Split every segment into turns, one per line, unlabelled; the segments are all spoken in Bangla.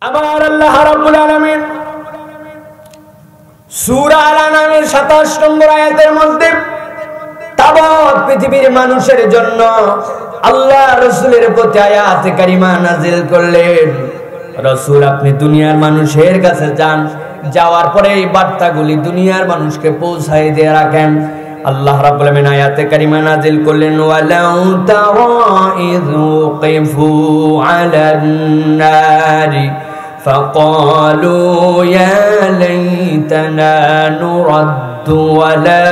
আমার আল্লাহ রাব্বুল আলামিন সূরা আল-আনআমের 27 নম্বর আয়াতের মধ্যে তাবৎ পৃথিবীর মানুষের জন্য আল্লাহ রাসূলের প্রতি আয়াতে কারিমা নাযিল করলেন। রাসূল, আপনি দুনিয়ার মানুষের কাছে যান, যাওয়ার পরে এই বার্তাগুলি দুনিয়ার মানুষকে পৌঁছায় দিয়ে রাখেন। আল্লাহ রাব্বুল আলামিন আয়াতে কারিমা নাযিল করলেন, ওয়ালাউ তারা ইযু কিফু আলান নারি فقالوا يا ليتنا نرد ولا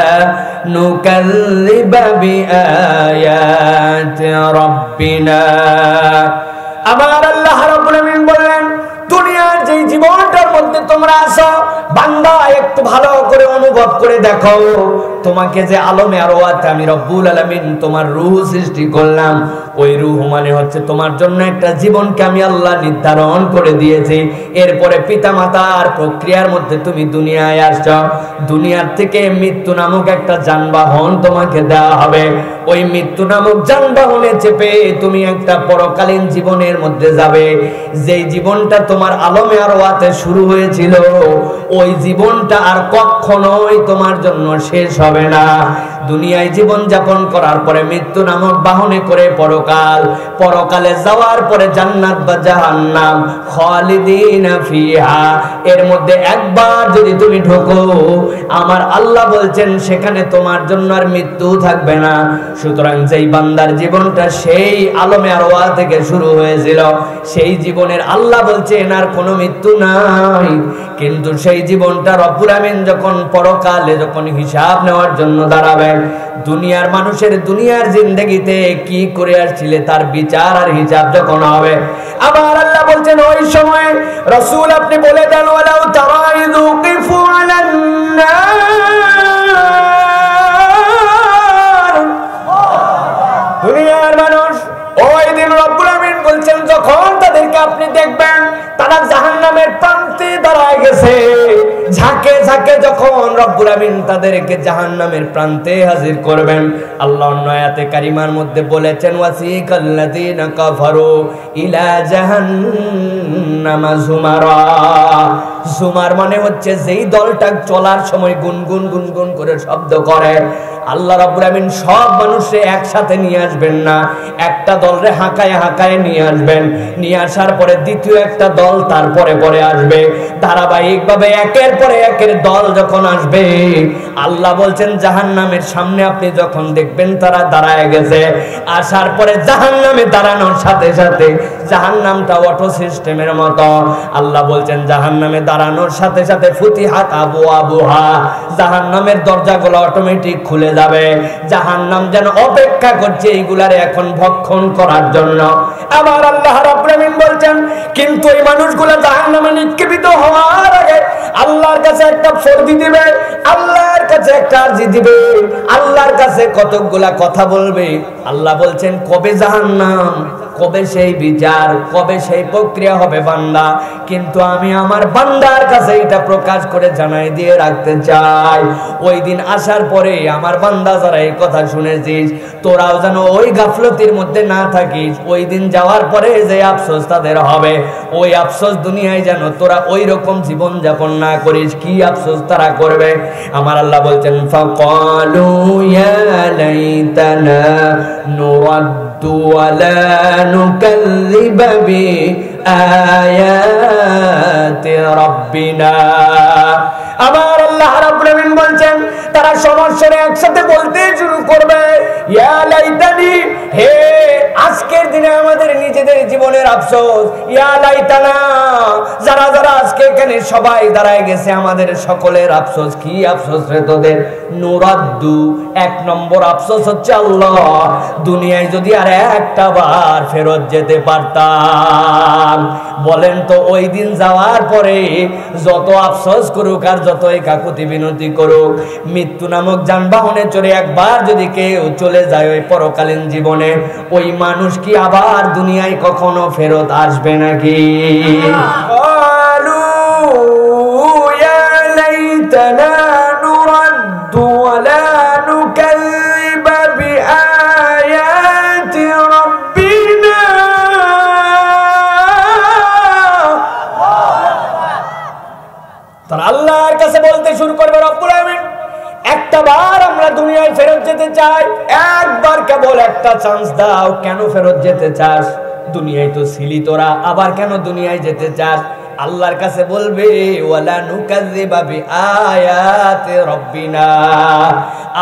نكذب بآيات ربنا। আমার আল্লাহ রাব্বুল আলামিন বললেন, দুনিয়ার যে জীবনটার মধ্যে তোমরা আছো বান্দা, একটু ভালো করে অনুভব করে দেখো, তোমাকে যে আলমে আরওয়াতে আমি রব্বুল আলামিন তোমার রূহ সৃষ্টি করলাম, ওই রূহ মানে হচ্ছে তোমার জন্য একটা জীবনকে আমি আল্লাহ নির্ধারণ করে দিয়েছি। এরপরে পিতামাতার প্রক্রিয়ার মধ্যে তুমি দুনিয়ায় আসছো। দুনিয়ার থেকে মৃত্যু নামক একটা যানবাহন তোমাকে দেওয়া হবে। ওই মৃত্যু নামক যানবাহনে চেপে তুমি একটা পরকালীন জীবনের মধ্যে যাবে। যেই জীবনটা তোমার আলমে আরওয়াতে শুরু হয়েছিল, ওই জীবনটা আর কখনোই তোমার জন্য শেষ হবে না। দুনিয়ায় জীবন যাপন করার পরে মৃত্যু নামক বাহনে করে পরকালে যাওয়ার পরে জান্নাত বা জাহান্নাম, খালিদিনা ফিহা, এর মধ্যে একবার যদি তুমি ঢোকো, আমার আল্লাহ বলছেন সেখানে তোমার জন্য আর মৃত্যু থাকবে না। সুতরাং যেই বান্দার জীবনটা সেই আলমে আরওয়া থেকে শুরু হয়েছিল, সেই জীবনের আল্লাহ বলছেন আর কোনো মৃত্যু নাই। কিন্তু সেই জীবনটা রব্বুল আমিন যখন পরকালে যখন হিসাব নেওয়ার জন্য দাঁড়াবেন, দুনিয়ার মানুষের দুনিয়ার জিন্দেগিতে কি করে আসছিলে তার বিচার আর হিসাব যখন হবে, আমার আল্লাহ বলছেন ওই সময় রাসূল আপনি বলে দেন, ওয়ালাউ তারা ইযু কিফু আলান নার। দুনিয়ার মানুষ ওই দিন রব্বুল আমিন বলছেন যখন তাদেরকে আপনি দেখবেন তারা জাহান্নামের প্রান্তে দাঁড়ায় গেছে, ঝাঁকে ঝাঁকে যখন রব্বুল আমিন তাদেরকে জাহান্নামের প্রান্তে হাজির করবেন, আল্লাহ অন্য আয়াতে কারিমার মধ্যে বলেছেন, ওয়াসিকাল্লাযীনা কাফারু ইলা জাহান্নামা যুমারা। যুমার মানে হচ্ছে যেই দলটা চলার সময় গুনগুন গুনগুন করে শব্দ করে, আল্লাহ রাব্বুল আমিন সব মানুষকে একসাথে নিয়ে আসবেন না, একটা দলরে হাঁকায় হাঁকায় নিয়ে আসবেন। নিয়ে আসার পরে দ্বিতীয় একটা দল তারপরে পরে আসবে, ধারাবাহিকভাবে একের পরে একের দল যখন আসবে, আল্লাহ বলছেন জাহান্নামের সামনে আপনি যখন দেখবেন তারা দাঁড়ায় গেছে, আসার পরে জাহান্নামে দাঁড়ানোর সাথে সাথে জাহান্নামটা অটো সিস্টেমের মতো, আল্লাহ বলছেন জাহান্নামে দাঁড়ানোর সাথে সাথে ফুতিহাত আবওয়াবুহা, জাহান্নামের দরজাগুলো অটোমেটিক খুলে যাবে। জাহান্নাম যেন অপেক্ষা করছে এইগুলার এখন ভক্ষণ করার জন্য। আমার আল্লাহ রাব্বুল আমিন বলছেন, কিন্তু এই মানুষগুলো জাহান্নামে নিক্ষেপিত হওয়ার আগে আল্লাহর কাছে একটা ফরজি দিবে, আল্লাহর কাছে একটা আরজি দিবে, আল্লাহর কাছে কতগুলা কথা বলবে। আল্লাহ বলছেন কবে জাহান্নাম, কবে সেই বিচার, কবে সেই প্রক্রিয়া হবে বান্দা, কিন্তু আমি আমার বান্দার কাছে এটা প্রকাশ করে জানাই দিয়ে রাখতে চাই। ওই দিন আসার পরে আমার বান্দা যারা এই কথা শুনেছিস, তোরাও যেন ওই গাফলতির মধ্যে না থাকিস। ওই দিন যাওয়ার পরে যে আফসোস তাদের হবে, ওই আফসোস দুনিয়ায় যেন তোরা ওই রকম জীবন যাপন না করিস। কি আফসোস তারা করবে? আমার আল্লাহ বলছেন, ফাকালু ইয়া লাইতানা নুরাদ্দু ওয়ালা নুকাল্লিবা বিআয়াতি রাব্বিনা। আমার আল্লাহ রাব্বুল আমিন বলছেন তারা সমস্যারে একসাথে বলতে শুরু করবে, ইয়া লাইতানি, হে আজকের দিনে আমাদের নিজেদের জীবনের আফসোস, ইয়া লাইতানা, যারা যারা আজকে এখানে সবাই দাঁড়ায় গেছে আমাদের সকলের আফসোস। কি আফসোস রে তোদের? নুরাদ্দু, এক নম্বর আফসোস হচ্ছে আল্লাহ দুনিয়ায় যদি আর একটা বার ফেরত যেতে পারতাম। বলেন তো ওই দিন যাওয়ার পরে যত আফসোস করুক আর যতই কাকুতি বিনতি করুক, মৃত্যু নামক যানবাহনে চড়ে একবার যদি কেউ চলে যায় ওই পরকালীন জীবনে, ওই মানুষ কি আবার দুনিয়ায় কখনো ফেরত আসবে নাকি? ইয়া লাইতানা নুরাদ্দু ওয়ালা নুকাল্লিবা বিআয়াতি রাব্বিনা। তারা আল্লাহর কাছে বলতে শুরু করবে, রব্বুল আমিন একটা বার আমরা দুনিয়ায় ফেরত যেতে চাই, একবার কেবল একটা চান্স দাও। কেন ফেরত যেতে চাস? দুনিয়ায় তো ছিলি তোরা, আবার কেন দুনিয়ায় যেতে চাস? আল্লাহর কাছে বলবে, ওয়ালা নুকাযযিবা বিআয়াতি রাব্বিনা।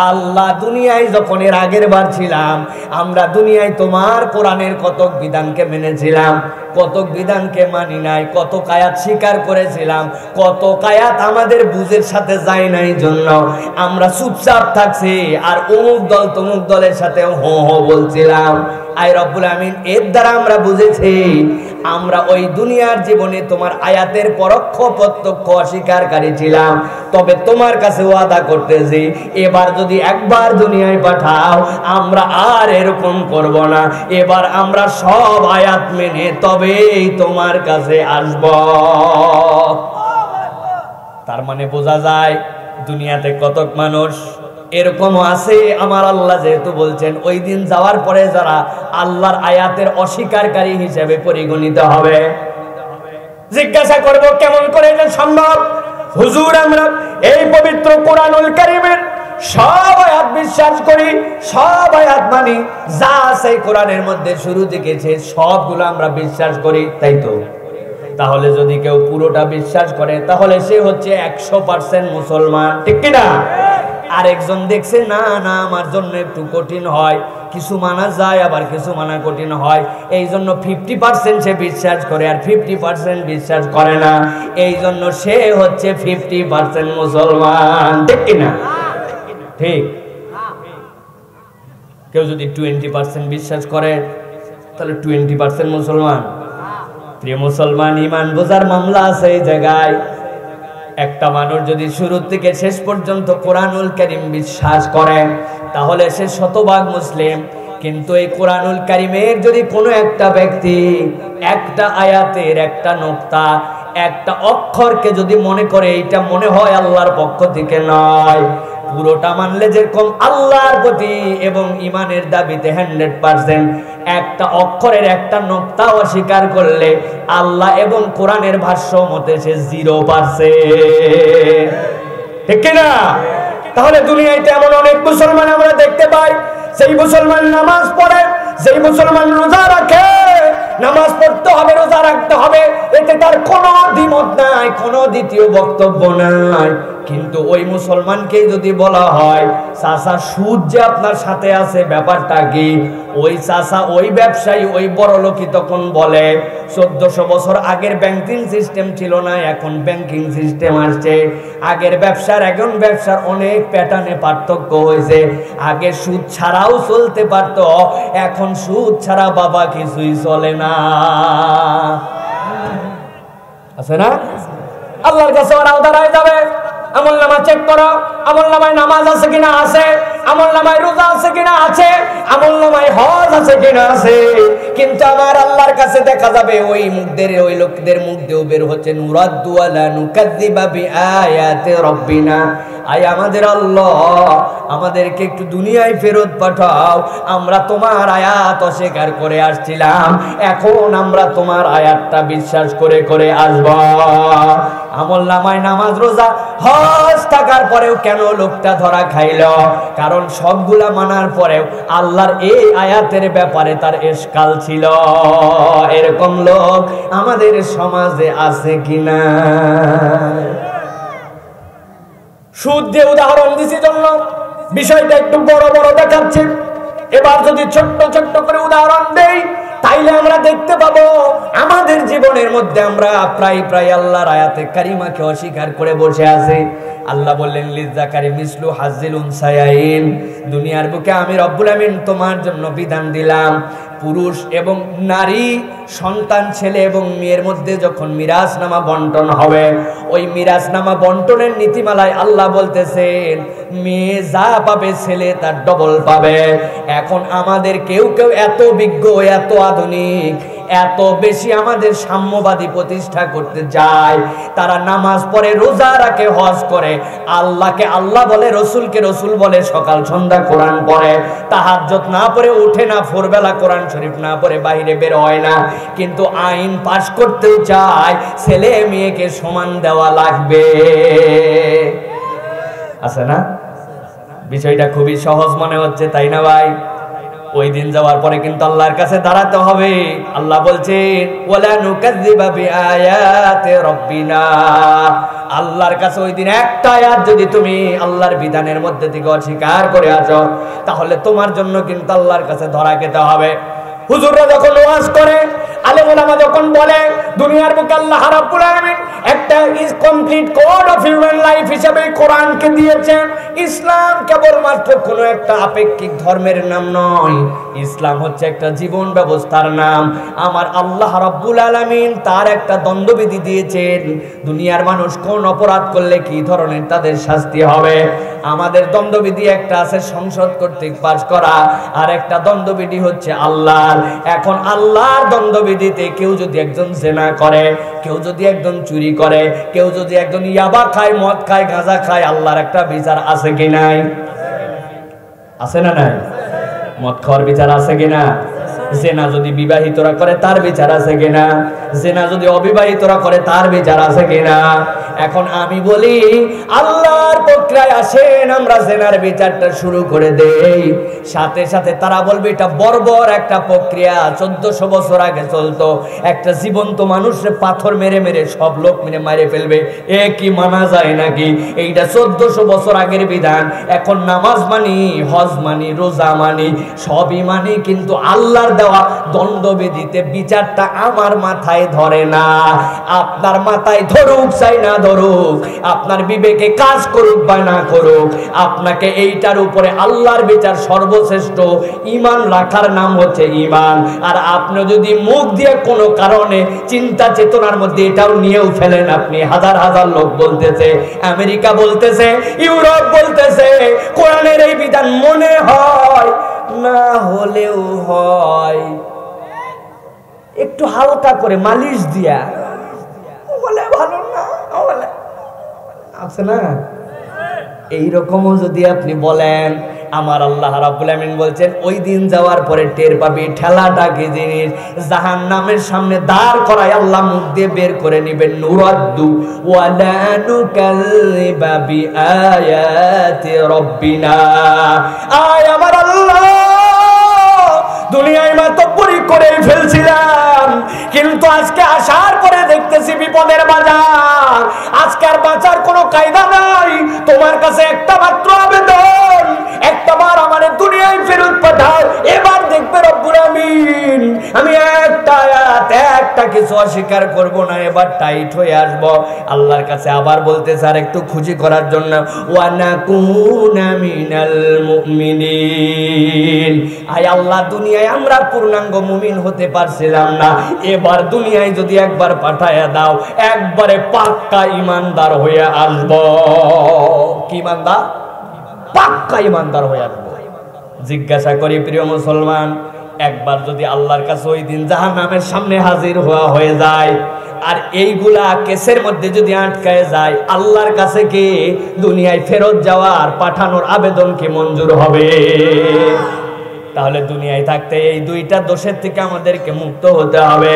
আল্লাহ দুনিয়ায় যখন এর আগের বার ছিলাম, আমরা দুনিয়ায় তোমার কোরআনের কতক বিধানকে মেনেছিলাম, কতক বিধানকে মানি নাই, কত আয়াত স্বীকার করেছিলাম, কত আয়াত আমাদের বুঝের সাথে যায় নাই জন্য আমরা চুপচাপ থাকছি, আর অমুক দল তমুক দলের সাথে হো হো বলছিলাম। আয় রব্বুল আমিন, এর দ্বারা আমরা বুঝেছি আমরা ওই দুনিয়ার জীবনে তোমার আয়াতের পরোক্ষ প্রত্যক্ষ অস্বীকারী ছিলাম। তবে তোমার কাছে ওয়াদা করতেছি, এবার যদি একবার দুনিয়ায় পাঠাও, আমরা আর এরকম করব না। এবার আমরা সব আয়াত মেনে তবেই তোমার কাছে আসব। তার মানে বোঝা যায় দুনিয়াতে কতক মানুষ এরকমও আছে। আমার আল্লাহ যেহেতু বলছেন ওই দিন যাওয়ার পরে যারা আল্লাহর আয়াতের অস্বীকারী হিসেবে পরিগণিত হবে। জিজ্ঞাসা করব, কেমন করে এটা সম্ভব? হুজুর, আমরা এই পবিত্র কোরআনুল কারীমের সব আয়াত বিশ্বাস করি, সব আয়াত মানি, যা আছে কোরআনের মধ্যে শুরু থেকে সবগুলো আমরা বিশ্বাস করি, তাই তো? তাহলে যদি কেউ পুরোটা বিশ্বাস করে তাহলে সে হচ্ছে 100% মুসলমান, ঠিক কিনা? আরেকজন দেখছে না না আমার জন্য একটু কঠিন হয়, কিছু মানা যায় আবার কিছু মানা কঠিন হয়, এই জন্য 50% সে বিশ্বাস করে আর 50% বিশ্বাস করে না, এই জন্য সে হচ্ছে 50% মুসলমান, ঠিক কিনা? ঠিক। কেউ যদি 20% বিশ্বাস করে তাহলে 20% মুসলমান। প্রিয় মুসলমান, ঈমান বোঝার মামলা আছে এই জায়গায়। একটা মানুষ যদি শুরু থেকে শেষ পর্যন্ত কোরআনুল কারীম বিশ্বাস করে তাহলে সে শতভাগ মুসলিম। কিন্তু এই কোরআনুল কারীমের যদি কোনো একটা ব্যক্তি একটা আয়াতের একটা নুকতা, একটা অক্ষরকে যদি মনে করে এটা মনে হয় আল্লাহর পক্ষ থেকে নয়, পুরোটা মানলে যেরকম আল্লাহর প্রতি এবং ঈমানের দাবিতে 100%, একটা অক্ষরের একটা নুকতা অস্বীকার করলে আল্লাহ এবং কোরআনের ভাষ্য মতে সে 0%, ঠিক কিনা? তাহলে দুনিয়ায় এমন অনেক মুসলমান আমরা দেখতে পাই, সেই মুসলমান নামাজ পড়ে, সেই মুসলমান রোজা রাখে, নামাজ পড়তে হবে, রোজা রাখতে হবে, এতে তার কোনো দ্বিমত নাই, কোনো দ্বিতীয় বক্তব্য নাই। কিন্তু ওই মুসলমানকে যদি বলা হয় চাচা সুদ যে আপনার সাথে আছে ব্যাপারটা কি, ওই চাচা ওই ব্যবসায়ী ওই বড় লোকই তখন বলে 1400 বছর আগের ব্যাংকিং সিস্টেম ছিল না, এখন ব্যাংকিং সিস্টেম আসছে। আগের ব্যবসার এখন ব্যবসার অনেক প্যাটার্নে পার্থক্য হয়েছে। আগে সুদ ছাড়াও চলতে পারত, এখন সুদ ছাড়া বাবা কিছুই চলে না, আছে না? আল্লাহর কাছে ওরাও দাঁড়ায় যাবে, আমলনামা চেক করো, আমলনামায় নামাজ আছে কিনা আছে, আমলনামায় রোজা আছে কিনা আছে, আমলনামায় হজ আছে কিনা আছে। কিন্তু আমার আল্লাহর কাছে দেখা যাবে ওই মুখদের ওই লোকদের মুখ দিয়েও বের হচ্ছে নুরাদ্দু আলা নুকাযযিবা বিআয়াতি রাব্বিনা। আয় আমাদের আল্লাহ, আমাদেরকে একটু দুনিয়ায় ফেরত পাঠাও, আমরা তোমার আয়াত অস্বীকার করে আসছিলাম, এখন আমরা তোমার আয়াতটা বিশ্বাস করে করে আসব। আমলনামায় নামাজ রোজা হজ থাকার পরেও কেন লোকটা ধরা খাইল? কারণ সবগুলা মানার পরেও আল্লাহর এই আয়াতের ব্যাপারে তার ইশকাল ছিল। এরকম লোক আমাদের সমাজে আছে কিনা? সুদ দিয়ে উদাহরণ দিছি জন্য বিষয়টা একটু বড় বড় দেখাচ্ছে। এবার যদি ছোট্ট ছোট্ট করে উদাহরণ দেই তাইলে আমরা দেখতে পাবো আমাদের জীবনের মধ্যে আমরা প্রায় প্রায় আল্লাহর আয়াতে কারিমাকে অস্বীকার করে বসে আছি। আল্লাহ বললেন লিযাকারি মিসলু হাজ্জিল উনসায়াইন, দুনিয়ার বুকে আমি রব্বুল আমিন তোমার জন্য বিধান দিলাম পুরুষ এবং নারী সন্তান ছেলে এবং মেয়ের মধ্যে যখন মিরাজনামা বন্টন হবে, ওই মিরাজনামা বন্টনের নীতিমালায় আল্লাহ বলতেছেন মেয়ে যা পাবে ছেলে তার ডবল পাবে। এখন আমাদের কেউ কেউ এত বিজ্ঞ এত আধুনিক, এত বেশি আমাদের সাম্যবাদী প্রতিষ্ঠা করতে যায়, তারা নামাজ পড়ে, রোজা রাখে, হজ করে, আল্লাহকে আল্লাহ বলে, রসুলকে রসুল বলে, সকাল সন্ধ্যা কোরআন পড়ে, তাহাজ্জুদ না পড়ে উঠে না, ভোরবেলা কোরআন শরীফ না পড়ে বাইরে বের হয় না, কিন্তু আইন পাশ করতে চায় ছেলে মেয়েকে সমান দেওয়া লাগবে। আছে না? বিষয়টা খুবই সহজ মনে হচ্ছে, তাই না ভাই? ওই দিন যাওয়ার পরে কিন্তু আল্লাহর কাছে দাঁড়াতে হবে। আল্লাহ বলছেন ওয়ালা নুকাযযিবা বিআয়াতি রাব্বিনা, আল্লাহর কাছে ওই দিন একটা আয়াত যদি তুমি আল্লাহর বিধানের মধ্যে থেকে অস্বীকার করে আসো, তাহলে তোমার জন্য কিন্তু আল্লাহর কাছে ধরা খেতে হবে। হুজুররা যখন ওয়াজ করে, আলেম ওলামা যখন বলে, দুনিয়ার বুকে আল্লাহ রাব্বুল আলামিন একটা complete code of human life হিসেবে কোরআনকে দিয়েছেন। ইসলাম কেবলমাত্র কোনো একটা আপেক্ষিক ধর্মের নাম নয়, ইসলাম হচ্ছে একটা জীবন ব্যবস্থার নাম। আমার আল্লাহ রাব্বুল আলামিন তার একটা দণ্ডবিধি দিয়েছেন, দুনিয়ার মানুষ কোন অপরাধ করলে কি ধরনের তাদের শাস্তি হবে। আমাদের দণ্ডবিধি একটা আছে সংসদ কর্তৃক পাস করা, আর একটা দণ্ডবিধি হচ্ছে আল্লাহর। এখন আল্লাহর দণ্ডবিধিতে কেউ যদি একজন জিনা করে, কেউ যদি একজন চুরি করে, কেউ যদি একজন ইয়াবা খায়, মদ খায়, গাঁজা খায়, আল্লাহর একটা বিচার আছে কি নাই? আছে না নাই? মদ খাওয়ার বিচার আছে কিনা? জেনা যদি বিবাহিতরা করে তার বিচার আছে কিনা? জেনা যদি অবিবাহিতরা করে তার বিচার আছে কিনা? এখন আমি বলি আল্লাহর প্রক্রিয়ায় আসেন, আমরা জেনার বিচারটা শুরু করে দেই, সাথে সাথে তারা বলবে এটা বর্বর একটা প্রক্রিয়া, 1400 বছর আগে চলতো, একটা জীবন্ত মানুষের পাথর মেরে মেরে সব লোক মেরে মারে ফেলবে, এ কি মানা যায় নাকি? এইটা 1400 বছর আগের বিধান। এখন নামাজ মানি, হজ মানি, রোজা মানি, সবই মানি, কিন্তু আল্লাহর দেওয়া দণ্ডবিধিতে বিচারটা আমার মাথায় ধরে না। আপনার মাথায় ধরুক চাই না ধরুক, আপনার বিবেকে কাজ করুক বা না করুক, আপনাকে এইটার উপরে আল্লাহর বিচার সর্বশ্রেষ্ঠ। ঈমান রাখার নাম হচ্ছে ঈমান। আর আপনি যদি মুখ দিয়ে কোনো কারণে চিন্তা চেতনার মধ্যে এটাও নিয়েও ফেলেন, আপনি হাজার হাজার লোক বলতেছে, আমেরিকা বলতেছে, ইউরোপ বলতেছে, কোরআনের এই বিধান মনে হয় না হলেও হয় একটু হালকা করে মালিশ দিয়া বলে ভালো না বলে, আছে না? এইরকমও যদি আপনি বলেন, আমার আল্লাহ রাব্বুল আমিন বলছেন ওই দিন যাওয়ার পরে টের পাবি ঠেলাটা কি জিনিস। জাহান্নামের সামনে দাঁড় করায় আল্লাহ মুখ দিয়ে বের করে নেবেন, নুরাদ্দু ওয়ালা নুকাল্লিবা বিআয়াতি রাব্বিনা। আয় আমার আল্লাহ, দুনিয়ায় মাতব্বরি করে ফেলছিলাম, কিন্তু আজকে আসার পরে দেখতেছি বিপদের বাজার। আজকে আর বাঁচার কোনো কায়দা নাই। তোমার কাছে একটা মাত্র আবেদন, একটা বার আমার দুনিয়ায় ফেরত পাঠাও। এবার দেখবে রব্বুল আমিন আমি একটা আয়াত, একটা কিছু অস্বীকার করব না, এবার টাইট হয়ে আসব আল্লাহর কাছে। আবার বলতেছে আর একটু খুশি করার জন্য, ওয়া নাকুনা মিনাল মুমিনিন। আয় আল্লাহ, দুনিয়ায় আমরা পূর্ণাঙ্গ মুমিন হতে পারছিলাম না, এবার দুনিয়ায় যদি একবার পাঠায়া দাও, একবারে পাক্কা ইমানদার হয়ে আসব। কি ইমানদার? পাক্কা ইমানদার হয়ে আসব। জিজ্ঞাসা করি প্রিয় মুসলমান, একবার যদি আল্লাহর কাছে ওই দিন জাহান্নামের সামনে হাজির হয়ে যায়, আর এইগুলা কেসের মধ্যে যদি আটকায় যায়, আল্লাহর কাছে কি দুনিয়ায় ফেরত যাওয়ার পাঠানোর আবেদন কি মঞ্জুর হবে? তাহলে দুনিয়ায় থাকতে এই দুইটা দোষের থেকে আমাদেরকে মুক্ত হতে হবে,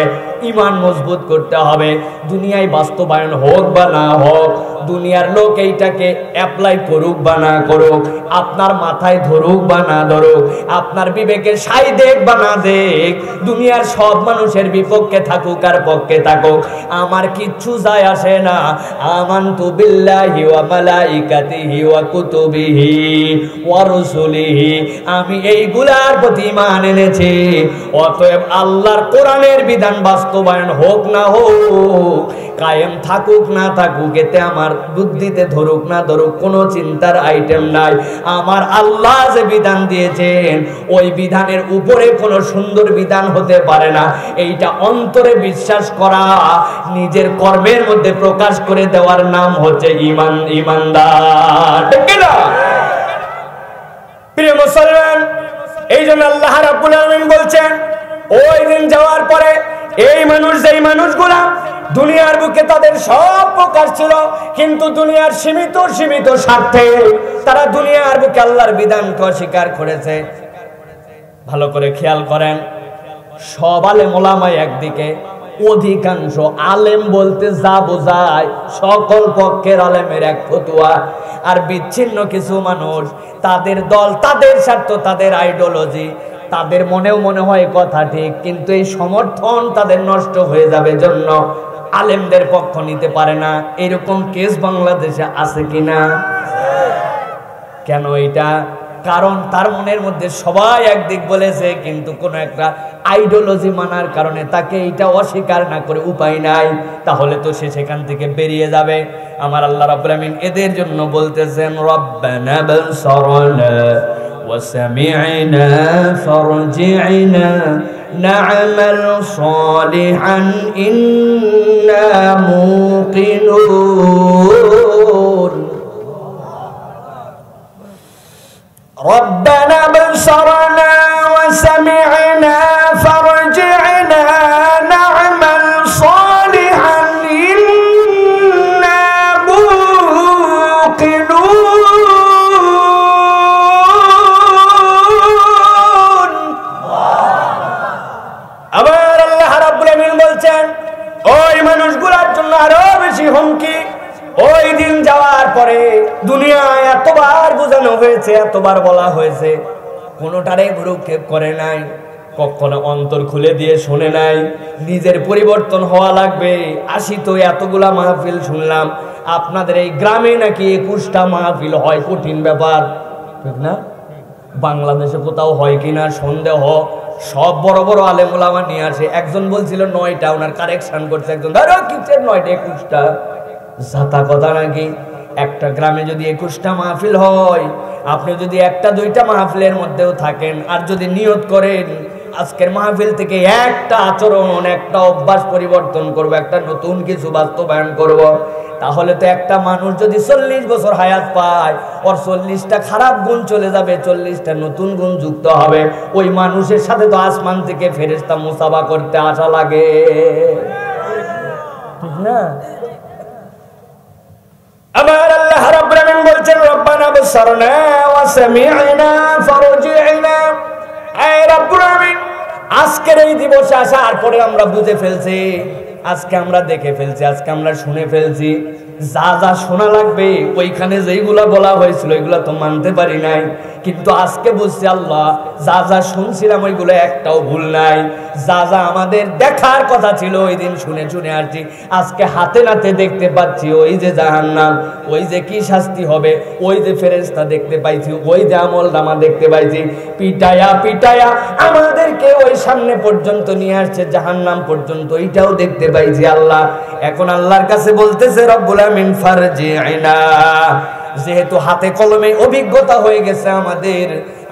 ঈমান মজবুত করতে হবে। দুনিয়ায় বাস্তবায়ন হোক বা না হোক, দুনিয়ার লোক এইটাকে অ্যাপ্লাই করুক বা না করুক, আপনার মাথায় ধরুক বা না ধরুক, আপনার বিবেকের সাই দেখ বা না দেখ, দুনিয়ার সব মানুষের বিপক্ষে থাকুক আর পক্ষে থাকুক, আমার কিচ্ছু যায় আসে না। আমানতু বিল্লাহি ওয়া মালাইকাতিহি ওয়া কুতুবিহি ওয়া রুসুলিহি, আমি এইগুলার প্রতি ঈমান এনেছি। অতএব আল্লাহর কোরআনের বিধান বাস্তবায়ন হোক না হোক, কায়েম থাকুক না থাকুক, এতে আমার বুদ্ধিতে ধরুক না ধরুক কোনো চিন্তার আইটেম নাই। আমার আল্লাহ যে বিধান দিয়েছেন, ওই বিধানের উপরে কোনো সুন্দর বিধান হতে পারে না। এইটা অন্তরে বিশ্বাস করা, নিজের কর্মের মধ্যে প্রকাশ করে দেওয়ার নাম হচ্ছে ঈমান, ঈমানদার। ঠিক না প্রিয় মুসলমান? এই জন্য আল্লাহ রাব্বুল আলামিন বলছেন ওই দিন যাওয়ার পরে এই মানুষ যেই মানুষগুলা দুনিয়ার বুকে তাদের সব প্রকাশ ছিল, কিন্তু দুনিয়ার সীমিত সীমিত স্বার্থে তারা দুনিয়ার বুকে আল্লাহর বিধানকে অস্বীকার করেছে। ভালো করে খেয়াল করেন, সব আলেম ওলামাই একদিকে, অধিকাংশ আলেম বলতে যা বোঝায় সকল পক্ষের আলেমের এক ফতুয়া, আর বিচ্ছিন্ন কিছু মানুষ, তাদের দল, তাদের স্বার্থ, তাদের আইডিওলজি, তাদের মনেও মনে হয় কথা ঠিক, কিন্তু এই সমর্থন তাদের নষ্ট হয়ে যাবে জন্য আলেমদের পক্ষ নিতে পারে না। এরকম কেস বাংলাদেশে আছে কিনা? কেন এটা? কারণ তার মনের মধ্যে সবাই একদিক বলেছে, কিন্তু কোন একটা আইডিওলজি মানার কারণে তাকে এটা অস্বীকার না করে উপায় নাই, তাহলে তো সে সেখান থেকে বেরিয়ে যাবে। আমার আল্লাহ রাব্বুল আমিন এদের জন্য বলতেছেন, রব্বানা বসরনা ওয়াসমি'না ফারজি'না না'মাল সালিহান ইন্না মুকিনুন। ربنا ابصرنا وسمعنا فارجعنا نعمل صالحا إنا موقنون। আবার আল্লাহ রাব্বুল আমিন বলছেন, ওই মানুষগুলোর জন্য আরো বেশি হুমকি। ওই দিন যাওয়ার পরে দুনিয়ায় এতবার বোঝানো হয়েছে, এতবার বলা হয়েছে, কোনোটারে ভ্রুক্ষেপ করে নাই, কখনো অন্তর খুলে দিয়ে শুনে নাই। নিজের পরিবর্তন হওয়া লাগবে। আসি তো এতগুলা মাহফিল শুনলাম, আপনাদের এই গ্রামে নাকি 21টা মাহফিল হয়, কঠিন ব্যাপার, ঠিক না? বাংলাদেশে কোথাও হয় কিনা সন্দেহ। সব বড় বড় আলেম ওলামা নিয়ে আসে। একজন বলছিল 9টা, ওনার কারেকশন করছে একজন, ধরো কিসের 9টা, 21টা জাতা কথা নাকি। একটা গ্রামে যদি 21টা মাহফিল হয়, আপনি যদি একটা দুইটা মাহফিলের মধ্যেও থাকেন, আর যদি নিয়ত করেন আজকের মাহফিল থেকে একটা আচরণ, একটা অভ্যাস পরিবর্তন করব, একটা নতুন কিছু বাস্তবায়ন করব, তাহলে তো একটা মানুষ যদি 40 বছর হায়াত পায়, ওর 40টা খারাপ গুণ চলে যাবে, 40টা নতুন গুণ যুক্ত হবে। ওই মানুষের সাথে তো আসমান থেকে ফেরেশতা মুসাফা করতে আসা লাগে, ঠিক না? আমার আল্লাহ রাব্বুল আমিন বলছেন, রব্বানা বসরনা ওয়া সামি'না ফারজি'না। আয় রাব্বুল আমিন, আজকের এই দিবসে আসার পরে আমরা বুঝে ফেলছি, আজকে আমরা দেখে ফেলছি, আজকে আমরা শুনে ফেলছি, যা যা শোনা লাগবে ওইখানে যেইগুলা বলা হয়েছিল ওইগুলা তো মানতে পারি নাই, কিন্তু আজকে বুঝছি আল্লাহ যা যা শুনছিলাম ওইগুলো একটাও ভুল নাই। যা যা আমাদের দেখার কথা ছিল ওই দিন শুনে শুনে আসছি, আজকে হাতে নাতে দেখতে পাচ্ছি। ওই যে জাহান্নাম, ওই যে কি শাস্তি হবে, ওই যে ফেরেশতা দেখতে পাইছি, ওই যে আমলনামা দেখতে পাইছি, পিটায়া পিটায়া আমাদেরকে ওই সামনে পর্যন্ত নিয়ে আসছে, জাহান্নাম পর্যন্ত, ওইটাও দেখতে পাইছি আল্লাহ। এখন আল্লাহর কাছে বলতেছে রব্বুল আমিন ফারজি'না, যেহেতু হাতে কলমে অভিজ্ঞতা হয়ে গেছে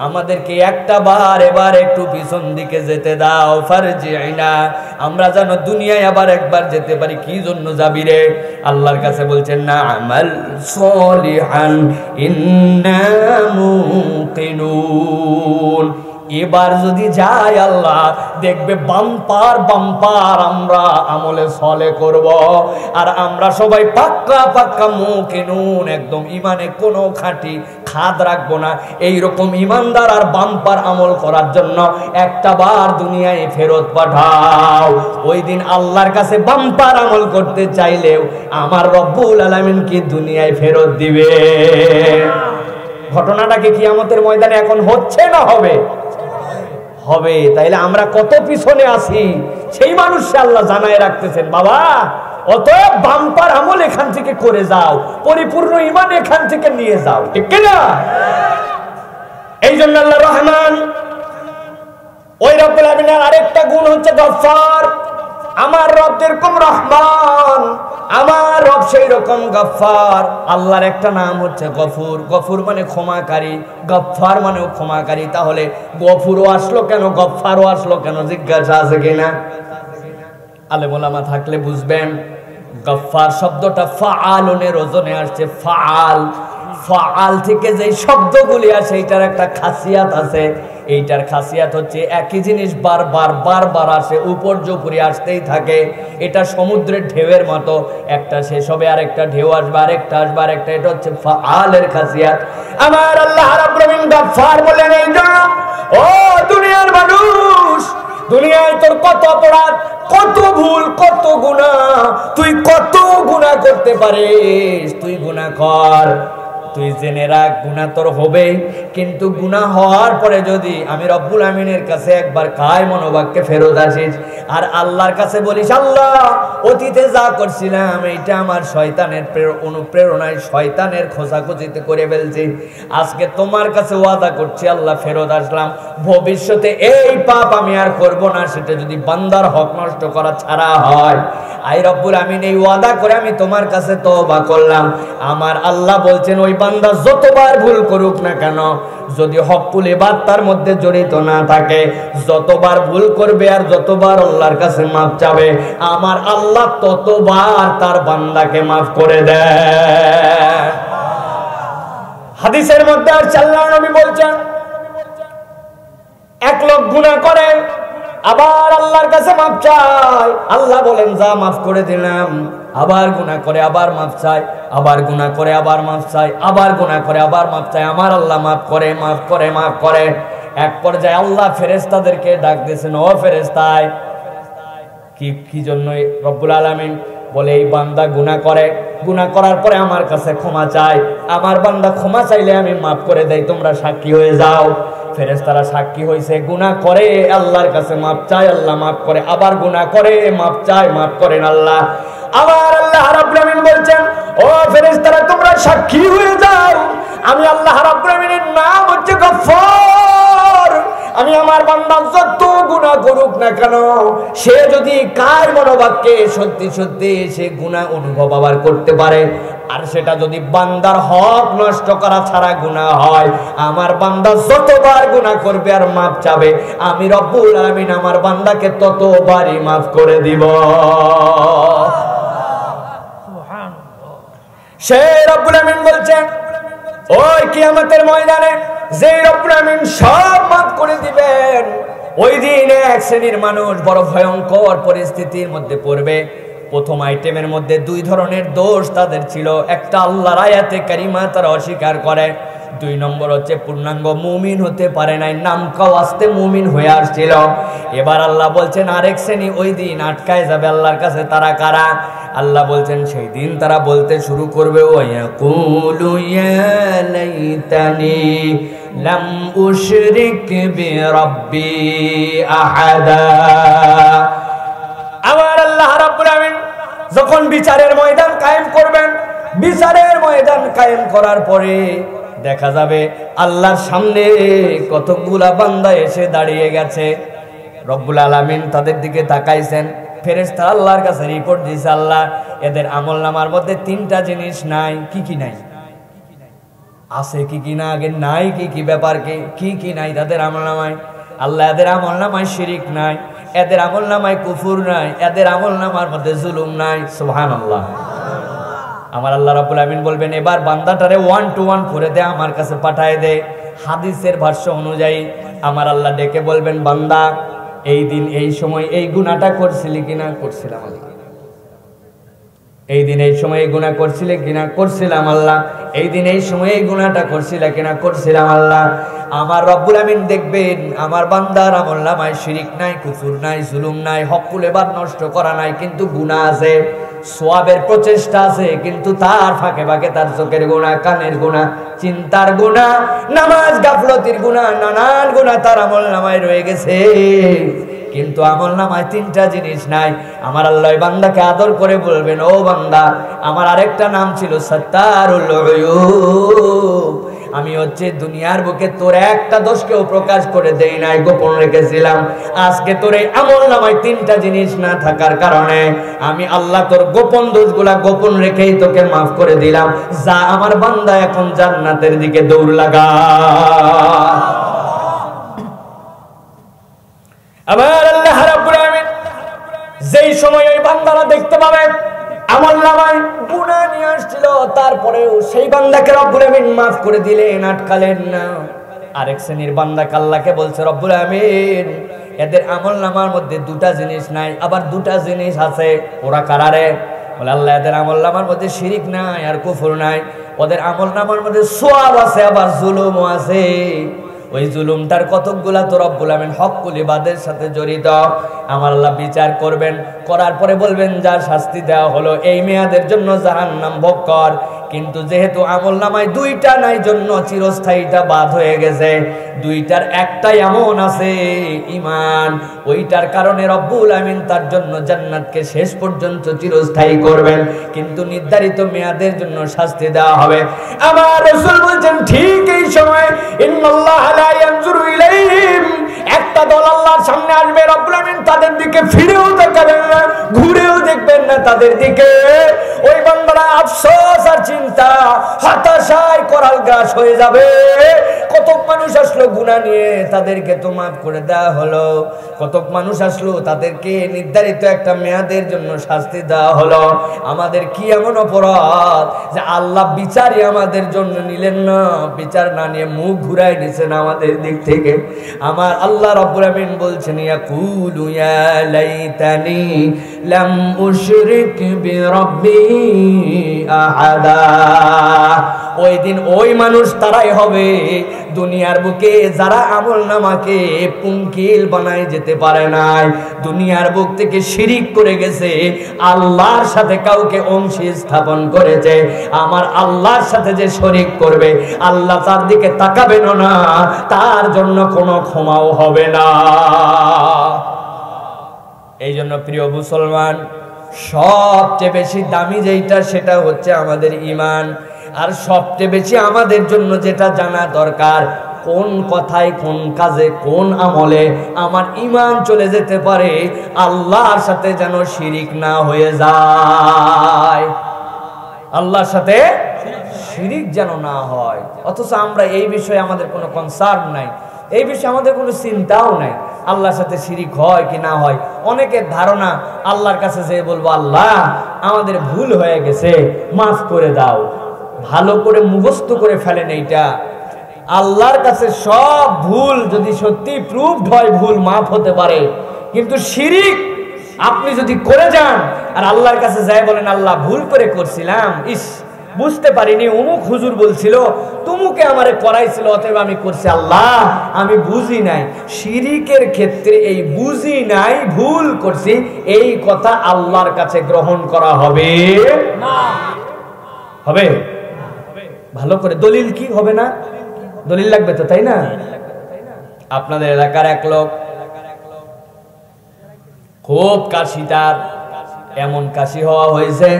আমাদেরকে একটা বার এবার একটু পিছন দিকে যেতে দাও। ফারজি'না, আমরা যেন দুনিয়ায় আবার একবার যেতে পারি। কি জন্য যাবি রে? আল্লাহর কাছে বলছেন না আমাল সলিহান ইন্না মুকিনুন। এবার যদি যাই আল্লাহ দেখবে বাম্পার বাম্পার আমরা আমলে সলে করব, আর আমরা সবাই পাক্কা পাক্কা মুকিনুন, একদম ইমানে কোনো খাঁটি খাদ রাখবো না। এইরকম ইমানদার আর বাম্পার আমল করার জন্য একটা বার দুনিয়ায় ফেরত পাঠাও। ওই দিন আল্লাহর কাছে বাম্পার আমল করতে চাইলেও আমার রব্বুল আলামিন কি দুনিয়ায় ফেরত দিবে? ঘটনাটা কি কিয়ামতের ময়দানে এখন হচ্ছে না হবে? হবে। তাইলে আমরা কত পিছনে আছি সেই মানুষকে আল্লাহ জানায় রাখতেছেন, বাবা অতএব বাম্পার আমল এখান থেকে করে যাও, পরিপূর্ণ ঈমান এখান থেকে নিয়ে যাও, ঠিক কিনা? এই জন্য আল্লাহ রহমান, ওই রব্বুল আমিনের আরেকটা গুণ হচ্ছে গফফার। আমার রব যেরকম রহমান, আমার রব সেই রকম গফফার। আল্লাহর একটা নাম হচ্ছে গফুর। গফুর মানে ক্ষমাকারী, গফফার মানেও ক্ষমাকারী। তাহলে গফুরও আসলো কেন, গফফারও আসলো কেন? জিজ্ঞাসা আছে কিনা? আলেম ওলামা থাকলে বুঝবেন। গফফার শব্দটা ফাআলুনের ওজনে আসছে। ফাআল, ফাআল থেকে যে শব্দগুলি আসে এটার একটা খাসিয়াত আছে। এইটার খাসিয়াত হচ্ছে একই জিনিস বারবার আসে, উপর্যুপরি আসতেই থাকে। এটা সমুদ্রের ঢেউয়ের মতো, একটা শেষ হবে আরেকটা ঢেউ আসবে, আরেকটা আসবে আরেকটা। এটা হচ্ছে ফাআলের খাসিয়াত। আমার আল্লাহ রাব্বুল আমিন গাফফার বলেন এই জন্য, ও দুনিয়ার মানুষ, দুনিয়ায় তোর কত অপরাধ, কত ভুল, কত গুনাহ, তুই কত গুনাহ করতে পারিস, তুই গুনাহ কর। তুই জেনে রাখ গুনাহ তোর হবেই, কিন্তু গুনাহ হওয়ার পরে যদি আমি রব্বুল আমিনের কাছে একবার কায় মনোবাক্যে ফেরত আসিস আর আল্লাহর কাছে বলিস, আল্লাহ অতীতে যা করছিলাম এইটা আমার শয়তানের অনুপ্রেরণায়, শয়তানের খোঁচাখুচিতে করে ফেলছি, আজকে তোমার কাছে ওয়াদা করছি আল্লাহ ফেরত আসলাম, ভবিষ্যতে এই পাপ আমি আর করব না। সেটা যদি বান্দার হক নষ্ট করা ছাড়া হয়, আই রব্বুল আমিন এই ওয়াদা করে আমি তোমার কাছে তওবা করলাম। আমার আল্লাহ বলছেন ওই বান্দা যতবার ভুল করুক না কেন, যদি হকুল ইবাদ তার মধ্যে জড়িত না থাকে, যতবার ভুল করবে আর যতবার আল্লাহর কাছে মাফ চাবে, আমার আল্লাহ ততবার তার বান্দাকে মাফ করে দেয়। হাদিসের মধ্যে আর আল্লাহর নবী বলছেন, এক লোক গুনাহ করে আবার আল্লাহর কাছে মাফ চায়, আল্লাহ বলেন যা মাফ করে দিলাম। আবার গুনাহ করে আবার মাফ চায়, আবার গুনাহ করে আবার মাফ চায়, আবার গুনাহ করে আবার মাফ চায়, আমার আল্লাহ মাফ করে মাফ করে মাফ করে। এক পর্যায়ে আল্লাহ ফেরেশতাদেরকে ডাক দিয়েছেন, ও ফেরেশতায়, কি জন্য? রব্বুল আলামিন বলে এই বান্দা গুনাহ করে, গুনাহ করার পরে আমার কাছে ক্ষমা চায়, আমার বান্দা ক্ষমা চাইলে আমি মাফ করে দেই, তোমরা সাক্ষী হয়ে যাও। ফেরেশতারা সাক্ষী হইছে, গুনাহ করে আল্লাহর কাছে মাফ চায়, আল্লাহ মাফ করে, আবার গুনাহ করে মাফ চায়, মাফ করেন আল্লাহ। আবার আল্লাহ রাব্বুল আমিন বলছেন, ও ফেরেশতারা তোমরা সাক্ষী হয়ে যাও, আমি আল্লাহ রাব্বুল আমিনের নাম হচ্ছে গফফার। আমি আমার বান্দা যত গুনাহ করুক না কেন, সে যদি কার মনোবাক্যে সত্যি সত্যি সে গুনাহ অনুভব আবার করতে পারে, আর সেটা যদি বান্দার হক নষ্ট করা ছাড়া গুনাহ হয়, আমার বান্দা যতবার গুনাহ করবে আর মাফ চাবে, আমি রব্বুল আলামিন আমার বান্দাকে ততবারই মাফ করে দিব। সে রব্বুল আমিন বলছেন, ওই কিয়ামতের ময়দানে যে রব্বুল আমিন সব মাফ করে দিবেন, ওই দিন এক শ্রেণীর মানুষ বড় ভয়ঙ্কর পরিস্থিতির মধ্যে পড়বে। প্রথম আইটেমের মধ্যে দুই ধরনের দোষ তাদের ছিল, একটা আল্লাহর আয়াতে কারিমা তারা অস্বীকার করে, দুই নম্বর হচ্ছে পূর্ণাঙ্গ মুমিন হতে পারে নাই, নামকাও আসতে মুমিন হয়ে আসছিল। এবার আল্লাহ বলছেন আরেক শ্রেণী ওই দিন আটকায় যাবে আল্লাহর কাছে, তারা কারা? আল্লাহ বলছেন সেই দিন তারা বলতে শুরু করবে, ওয়ায়াকুলু ইয়া লাইতানি লাম উশরিক বিরাব্বি আহাদা। আমার আল্লাহ রাব্বুল আমিন যখন বিচারের ময়দান কায়েম করবেন, বিচারের ময়দান কায়েম করার পরে দেখা যাবে আল্লাহর সামনে কতগুলা বান্দা এসে দাঁড়িয়ে গেছে। রব্বুল আলামিন তাদের দিকে তাকাইছেন, ফেরেশতারা আল্লাহর কাছে রিপোর্ট দিয়েছে, আল্লাহ এদের আমলনামার মধ্যে তিনটা জিনিস নাই। কি কি নাই? আছে কি কি না, আগে নাই কি কি, ব্যাপার কি কি নাই তাদের আমলনামায়? আল্লাহ এদের আমলনামায় শিরিক নাই, এদের আমলনামায় কুফুর নাই, এদের আমলনামার মধ্যে জুলুম নাই। সুবহানাল্লাহ। আমার আল্লাহ রাব্বুল আমিন বলবেন এবার বান্দাটারে 1 to 1 করে দে, আমার কাছে পাঠায় দে। হাদিসের ভাষ্য অনুযায়ী আমার আল্লাহ ডেকে বলবেন, বান্দা এই দিন এই সময় এই গুনাহটা করছিলি কিনা? করছিলাম আল্লাহ। এই দিন এই সময় এই গুনাহ করছিলে কিনা? করছিলাম আল্লাহ। এই দিন এই সময় এই গুনাহটা করছিলা কিনা? করছিলাম আল্লাহ। আমার রব্বুল আমিন দেখবেন আমার বান্দার আমলনামায় শিরিক নাই, কুফর নাই, জুলুম নাই, হকুল ইবাদ নষ্ট করা নাই, কিন্তু গুনাহ আছে, সওয়াবের প্রচেষ্টা আছে, কিন্তু তার ফাঁকে ফাঁকে তার চোখের গুনাহ, কানের গুনাহ, চিন্তার গুনাহ, নামাজ গাফলতির গুনাহ, নানান গুনাহ তার আমলনামায় রয়ে গেছে, কিন্তু আমলনামায় তিনটা জিনিস নাই। আমার আল্লাহ বান্দাকে আদর করে বলবেন, ও বান্দা আমার আরেকটা নাম ছিল সাত্তারুল উয়ুব, আমি হচ্ছে দুনিয়ার বুকে তোর একটা দোষকেও প্রকাশ করে দেই নাই, গোপন রেখেছিলাম। আজকে তোর এই আমলনামায় তিনটা জিনিস না থাকার কারণে আমি আল্লাহ তোর গোপন দোষগুলা গোপন রেখেই তোকে মাফ করে দিলাম। যা আমার বান্দা এখন জান্নাতের দিকে দৌড় লাগা। আমার আল্লাহ রাব্বুল আমিন যেই সময় ওই বান্দারা দেখতে পাবে আমলনামায় গুনাহ নিয়ে আসছিল, তারপরেও সেই বান্দাকে রব্বুল আমিন মাফ করে দিলেন, আটকালেন না। আরেক শ্রেণীর বান্দাকে আল্লাহকে বলছে রব্বুল আমিন এদের আমলনামার মধ্যে দুটা জিনিস নাই, আবার দুটা জিনিস আছে। ওরা কারারে? বলে আল্লাহ এদের আমলনামার মধ্যে শিরিক নাই আর কুফর নাই, ওদের আমলনামার মধ্যে সওয়াব আছে আবার জুলুমও আছে। ওই জুলুমটার কতকগুলা তো রব্বুল আমিন হকুল ইবাদের সাথে জড়িত। আমার আল্লাহ বিচার করবেন, করার পরে বলবেন যার শাস্তি দেওয়া হলো এই মেয়াদের জন্য জাহান্নাম ভোগ কর। কিন্তু যেহেতু আমলনামায় দুইটা নাই জন্য চিরস্থায়ীটা বাদ হয়ে গেছে, দুইটার একটাই এমন আছে ঈমান, ওইটার কারণে রব্বুল আমিন তার জন্য জান্নাতকে শেষ পর্যন্ত চিরস্থায়ী করবেন, কিন্তু নির্ধারিত মেয়াদের জন্য শাস্তি দেওয়া হবে। আমার রাসূল বলেন ঠিক এই সময় ইন্নাল্লাহ লা ইয়ানজুরু ইলাইহিম, একটা দল আল্লাহর সামনে আসবে, রব্বুল আমিন তাদের দিকে ফিরেও তাকাবেন না, ঘুরেও দেখবেন না তাদের দিকে। ওই বান্দারা আফসোস আর চিন্তা হতাশায় করাল গ্রাস হয়ে যাবে। কতক মানুষ আসলো গুনাহ নিয়ে, তাদেরকে তো মাফ করে দেওয়া হলো। কতক মানুষ আসলো, তাদেরকে নির্ধারিত একটা মেয়াদের জন্য শাস্তি দেওয়া হলো। আমাদের কি এমন অপরাধ যে আল্লাহ বিচারই আমাদের জন্য নিলেন না, বিচার না নিয়ে মুখ ঘুরাই নিছেন আমাদের দিক থেকে। আমার আল্লাহ রাব্বুল আমিন বলছেন ইয়াকুলু ইয়া লাইতানি লাম উশরিক বিরাব্বি আহাদা। ওই দিন ওই মানুষ তারাই হবে দুনিয়ার বুকে যারা আমলনামাকে পুঙ্কিল বানায় যেতে পারে নাই, দুনিয়ার বুক থেকে শিরিক করে গেছে, আল্লাহর সাথে কাউকে অংশী স্থাপন করেছে। আমার আল্লাহর সাথে যে শরীক করবে আল্লাহ তার দিকে তাকাবেন না, তার জন্য কোনো ক্ষমাও হবে না। এই জন্য প্রিয় মুসলমান, সবচেয়ে বেশি দামি যেটা সেটা হচ্ছে আমাদের ঈমান। আর সবচেয়ে বেশি আমাদের জন্য যেটা জানা দরকার, কোন কথায়, কোন কাজে, কোন আমলে আমার ঈমান চলে যেতে পারে, আল্লাহর সাথে যেন শিরিক না হয়ে যায়, আল্লাহর সাথে শিরিক যেন না হয়। অথচ আমরা এই বিষয়ে আমাদের কোনো কনসার্ন নাই, এই বিষয়ে আমাদের কোনো চিন্তাও নাই আল্লাহর সাথে শিরিক হয় কি না হয়। অনেকের ধারণা আল্লাহর কাছে যে বলবো আল্লাহ আমাদের ভুল হয়ে গেছে, মাফ করে দাও, ভালো করে মুখস্থ করে ফেলেন। এইটা আল্লাহর কাছে সব ভুল যদি সত্যি প্রুভড হয় ভুল মাফ হতে পারে, কিন্তু শিরিক আপনি যদি করে যান আর আল্লাহর কাছে যায় বলেন আল্লাহ ভুল করে করছিলাম, ইস বুঝতে পারিনি, অমুক হুজুর বলছিল, তুমুকে আমারে করাইছিল, অতএব আমি করছি, আল্লাহ আমি বুঝি নাই। শিরিকের ক্ষেত্রে এই বুঝি নাই, ভুল করছি, এই কথা আল্লাহর কাছে গ্রহণ করা হবে না। হবে? ভালো করে দলিল কি হবে না? দলিল লাগবে তো, তাই না? আপনাদের এলাকার এক লোক খুব কাশি, তার এমন কাশি হওয়া হয়েছে,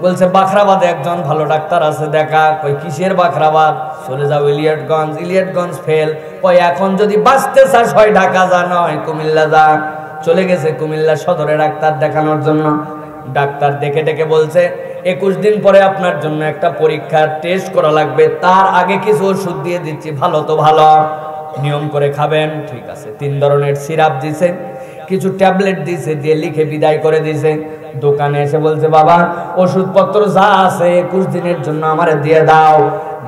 বলছে বাখরাবাদে একজন ভালো ডাক্তার আছে দেখা। কই কিসের বাখরাবাদ? চলে যাও ইলিয়টগঞ্জ। ইলিয়টগঞ্জ ফেল। কই এখন যদি বাঁচতে চাস হয় ঢাকা যা, নয় কুমিল্লা যা। চলে গেছে কুমিল্লা সদরে ডাক্তার দেখানোর জন্য। ডাক্তার দেখে ডেকে বলছে 21 দিন পরে আপনার জন্য একটা পরীক্ষার টেস্ট করা লাগবে, তার আগে কিছু ওষুধ দিয়ে দিচ্ছি, ভালো তো ভালো, নিয়ম করে খাবেন। ঠিক আছে। 3 ধরনের সিরাপ দিছে, কিছু ট্যাবলেট দিছে, দিয়ে লিখে বিদায় করে দিছে। দোকানে এসে বলছে বাবা ওষুধপত্র যা আছে 21 দিনের জন্য আমারে দিয়ে দাও।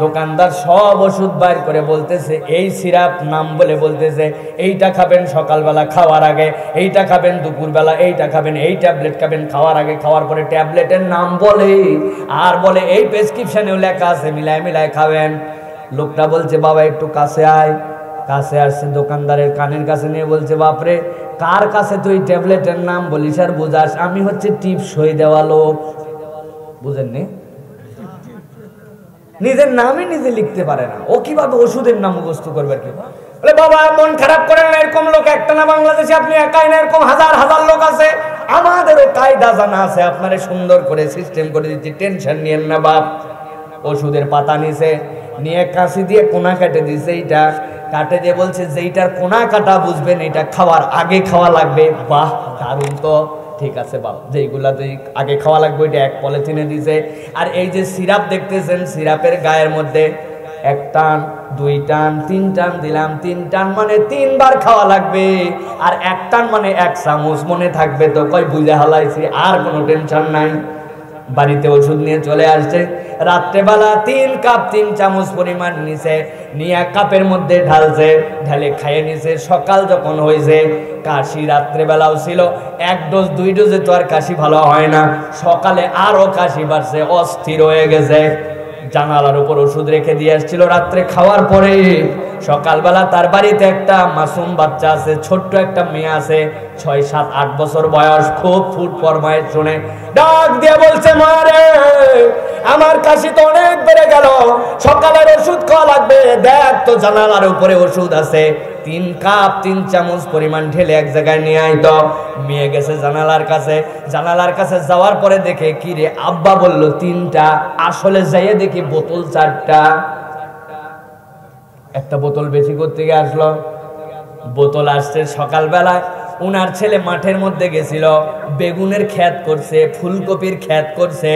দোকানদার সব ওষুধ বাইর করে বলতেছে, এই সিরাপ নাম বলে বলতেছে এইটা খাবেন সকালবেলা খাওয়ার আগে, এইটা খাবেন দুপুরবেলা, এইটা খাবেন, এই ট্যাবলেট খাবেন খাওয়ার আগে, খাওয়ার পরে ট্যাবলেটের নাম বলে, আর বলে এই প্রেসক্রিপশনেও লেখা আছে, মিলায় মিলায় খাবেন। লোকটা বলছে বাবা একটু কাছে আয়। কাছে আসছে, দোকানদারের কানের কাছে নিয়ে বলছে বাপরে কার কাছে তুই ট্যাবলেটের নাম বলিস আর বুঝাস? আমি হচ্ছে টিপ সই দেওয়া লোক। বুঝেননি? নিজের নামই নিজে লিখতে পারে না, ও কিভাবে ওষুধের নাম মুখস্থ করবে? কি বলে বাবা মন খারাপ করেন না, এরকম লোক একটা না বাংলাদেশে, আপনি একাই না, এরকম হাজার হাজার লোক আছে। আমাদেরও কায়দা জানা আছে, আপনারে সুন্দর করে সিস্টেম করে দিচ্ছি, টেনশন নিয়েন না বাপ। ওষুধের পাতা নিছে, নিয়ে কাশি দিয়ে কোনা কেটে দিছে, এইটা কাটে দিয়ে বলছে যেইটার কোনা কাটা বুঝবেন এটা খাওয়ার আগে খাওয়া লাগবে। বাহ দারুণ তো, ঠিক আছে বাপ, যেইগুলা তুই আগে খাওয়া লাগবে এটা এক পলিথিনে দিছে। আর এই যে সিরাপ দেখতেছেন, সিরাপের গায়ের মধ্যে 1 টান 2 টান 3 টান দিলাম। 3 টান মানে 3 বার খাওয়া লাগবে, আর 1 টান মানে 1 চামচ, মনে থাকবে তো? কই বুঝে হালাইছি, আর কোনো টেনশন নাই। বাড়িতে ওষুধ নিয়ে চলে আসছে। রাত্রেবেলা 3 কাপ 3 চামচ পরিমাণ নিছে, নিয়ে কাপের মধ্যে ঢালছে, ঢালে খাইয়ে নিছে। সকাল যখন হয়েছে, কাশি রাত্রেবেলাও ছিল, 1 ডোজ 2 ডোজে তো আর কাশি ভালো হয় না, সকালে আরো কাশি বাড়ছে, অস্থির হয়ে গেছে। জানালার উপর ওষুধ রেখে দিয়ে আসছিল রাত্রে খাওয়ার পরে। সকালবেলা তার বাড়িতে একটা মাসুম বাচ্চা আছে, ছোট্ট একটা মেয়ে আছে, 6, 7, 8 বছর বয়স। খুব ফুট ফরমায়েশ শুনে ডাক দিয়ে বলছে, মা রে, আমার কাশি তো অনেক বেড়ে গেল, সকালের ওষুধ খাওয়া লাগবে, দেখ তো জানালার উপরে ওষুধ আছে, 3 কাপ 3 চামচ পরিমাণ ঢেলে এক জায়গায় নিয়ে আয় তো। মেয়ে গেছে জানালার কাছে, জানালার কাছে যাওয়ার পরে দেখে, কি রে আব্বা বলল 3টা, আসলে যাইয়ে দেখি বোতল 4টা। একটা বোতল বেশি করতে গিয়ে আসলো। বোতল আসছে সকালবেলা, উনার ছেলে মাঠের মধ্যে গেছিল, বেগুনের ক্ষেত করছে, ফুলকপির ক্ষেত করছে,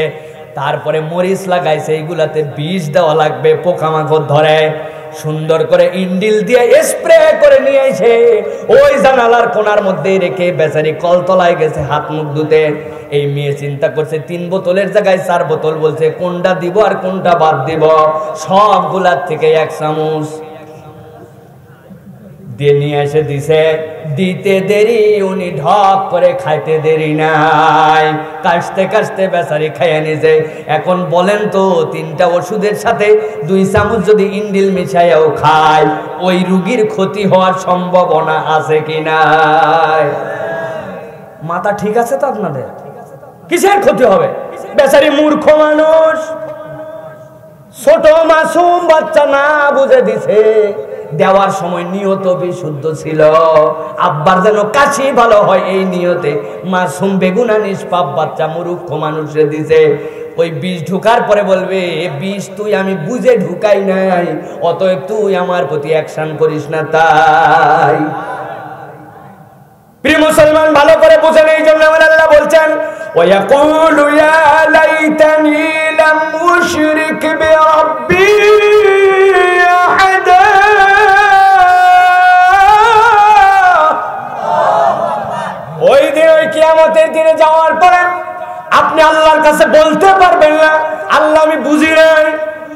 তারপরে মরিচ লাগাইছে, এইগুলাতে বিষ দেওয়া লাগবে, পোকামাকড় ধরে। সুন্দর করে ইন্ডিল দিয়ে স্প্রে করে নিয়ে এসে ওই জানালার কোণার মধ্যে রেখে বেচারি কলতলায় গেছে হাত মুখ ধুতে। এই মেয়ে চিন্তা করছে 3 বোতলের জায়গায় 4 বোতল, বলছে কোনটা দিব আর কোনটা বাদ দিব, সবগুলার থেকে 1 চামচ দিয়ে নিয়ে এসে দিছে। দিতে দেরি, উনি ঢক করে খাইতে দেরি নাই, কাশতে কাশতে বেচারি খাইয়া নিছে। এখন বলেন তো, 3টা ওষুধের সাথে 2 চামচ যদি ইন্ডিল মিশাইয়াও খায়, ওই রুগীর ক্ষতি হওয়ার সম্ভাবনা আছে কি নাই? মাথা ঠিক আছে তো আপনাদের? কিসের ক্ষতি হবে? বেচারি মূর্খ মানুষ, ছোট মাসুম বাচ্চা, না বুঝে দিছে। দেওয়ার সময় নিয়ত বিশুদ্ধ ছিল, আব্বার যেন কাশি ভালো হয় এই নিয়তে মাসুম বেগুনা নিষ্পাপ বাচ্চা মূর্খ মানুষে দিছে। ওই বিষ ঢুকার পরে বলবে, বিষ তুই আমি বুঝে ঢুকাই নাই, অতএব তুই আমার প্রতি অ্যাকশন করিস না। তাই প্রিয় মুসলমান, ভালো করে বুঝেন। এই জন্য আমার আল্লাহ বলছেন, ওয়ায়াকুলু ইয়া লাইতানি লাম উশরিক বিরাব্বি আহাদা। ওই দিন, ওই কিয়ামতের দিনে যাওয়ার পরে আপনি আল্লাহর কাছে বলতে পারবেন না, আল্লাহ আমি বুঝি নাই,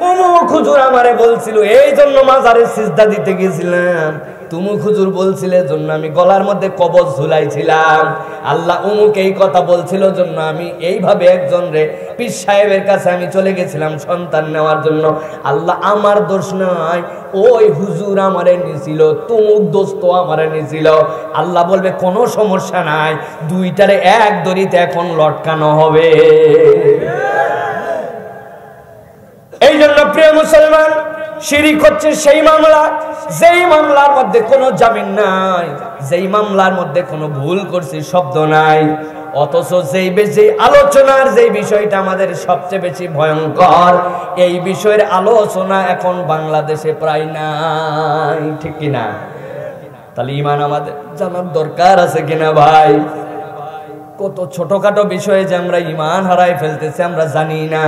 অমুক হুজুর আমারে বলছিল, এই জন্য মাজারে সিজদা দিতে গেছিলাম, তুমুক হুজুর বলছিল জন্য আমি গলার মধ্যে কবজ ঝুলাইছিলাম, আল্লাহ অমুক এই কথা বলছিল জন্য আমি এইভাবে একজন রে পীর সাহেবের কাছে আমি চলে গেছিলাম সন্তান নেওয়ার জন্য। আল্লাহ আমার দোষ নাই, ওই হুজুর আমারে নিছিল, তুমুক দোস্ত আমারে নিছিল। আল্লাহ বলবে কোনো সমস্যা নাই, 2টারে এক দড়িতে এখন লটকানো হবে। এই জন্য প্রিয় মুসলমান, শিরিক হচ্ছে সেই মামলা, যেই মামলার মধ্যে কোনো জামিন নাই, যেই মামলার মধ্যে কোনো ভুল করছি শব্দ নাই, অথচ যেই আলোচনার যেই বিষয়টা আমাদের সবচেয়ে বেশি ভয়ঙ্কর, এই বিষয়ের আলোচনা এখন বাংলাদেশে প্রায় নাই, ঠিক কিনা? তাহলে ঈমান আমাদের জানার দরকার আছে কিনা ভাই? কত ছোটখাটো বিষয়ে যে আমরা ঈমান হারাই ফেলতেছি আমরা জানি না।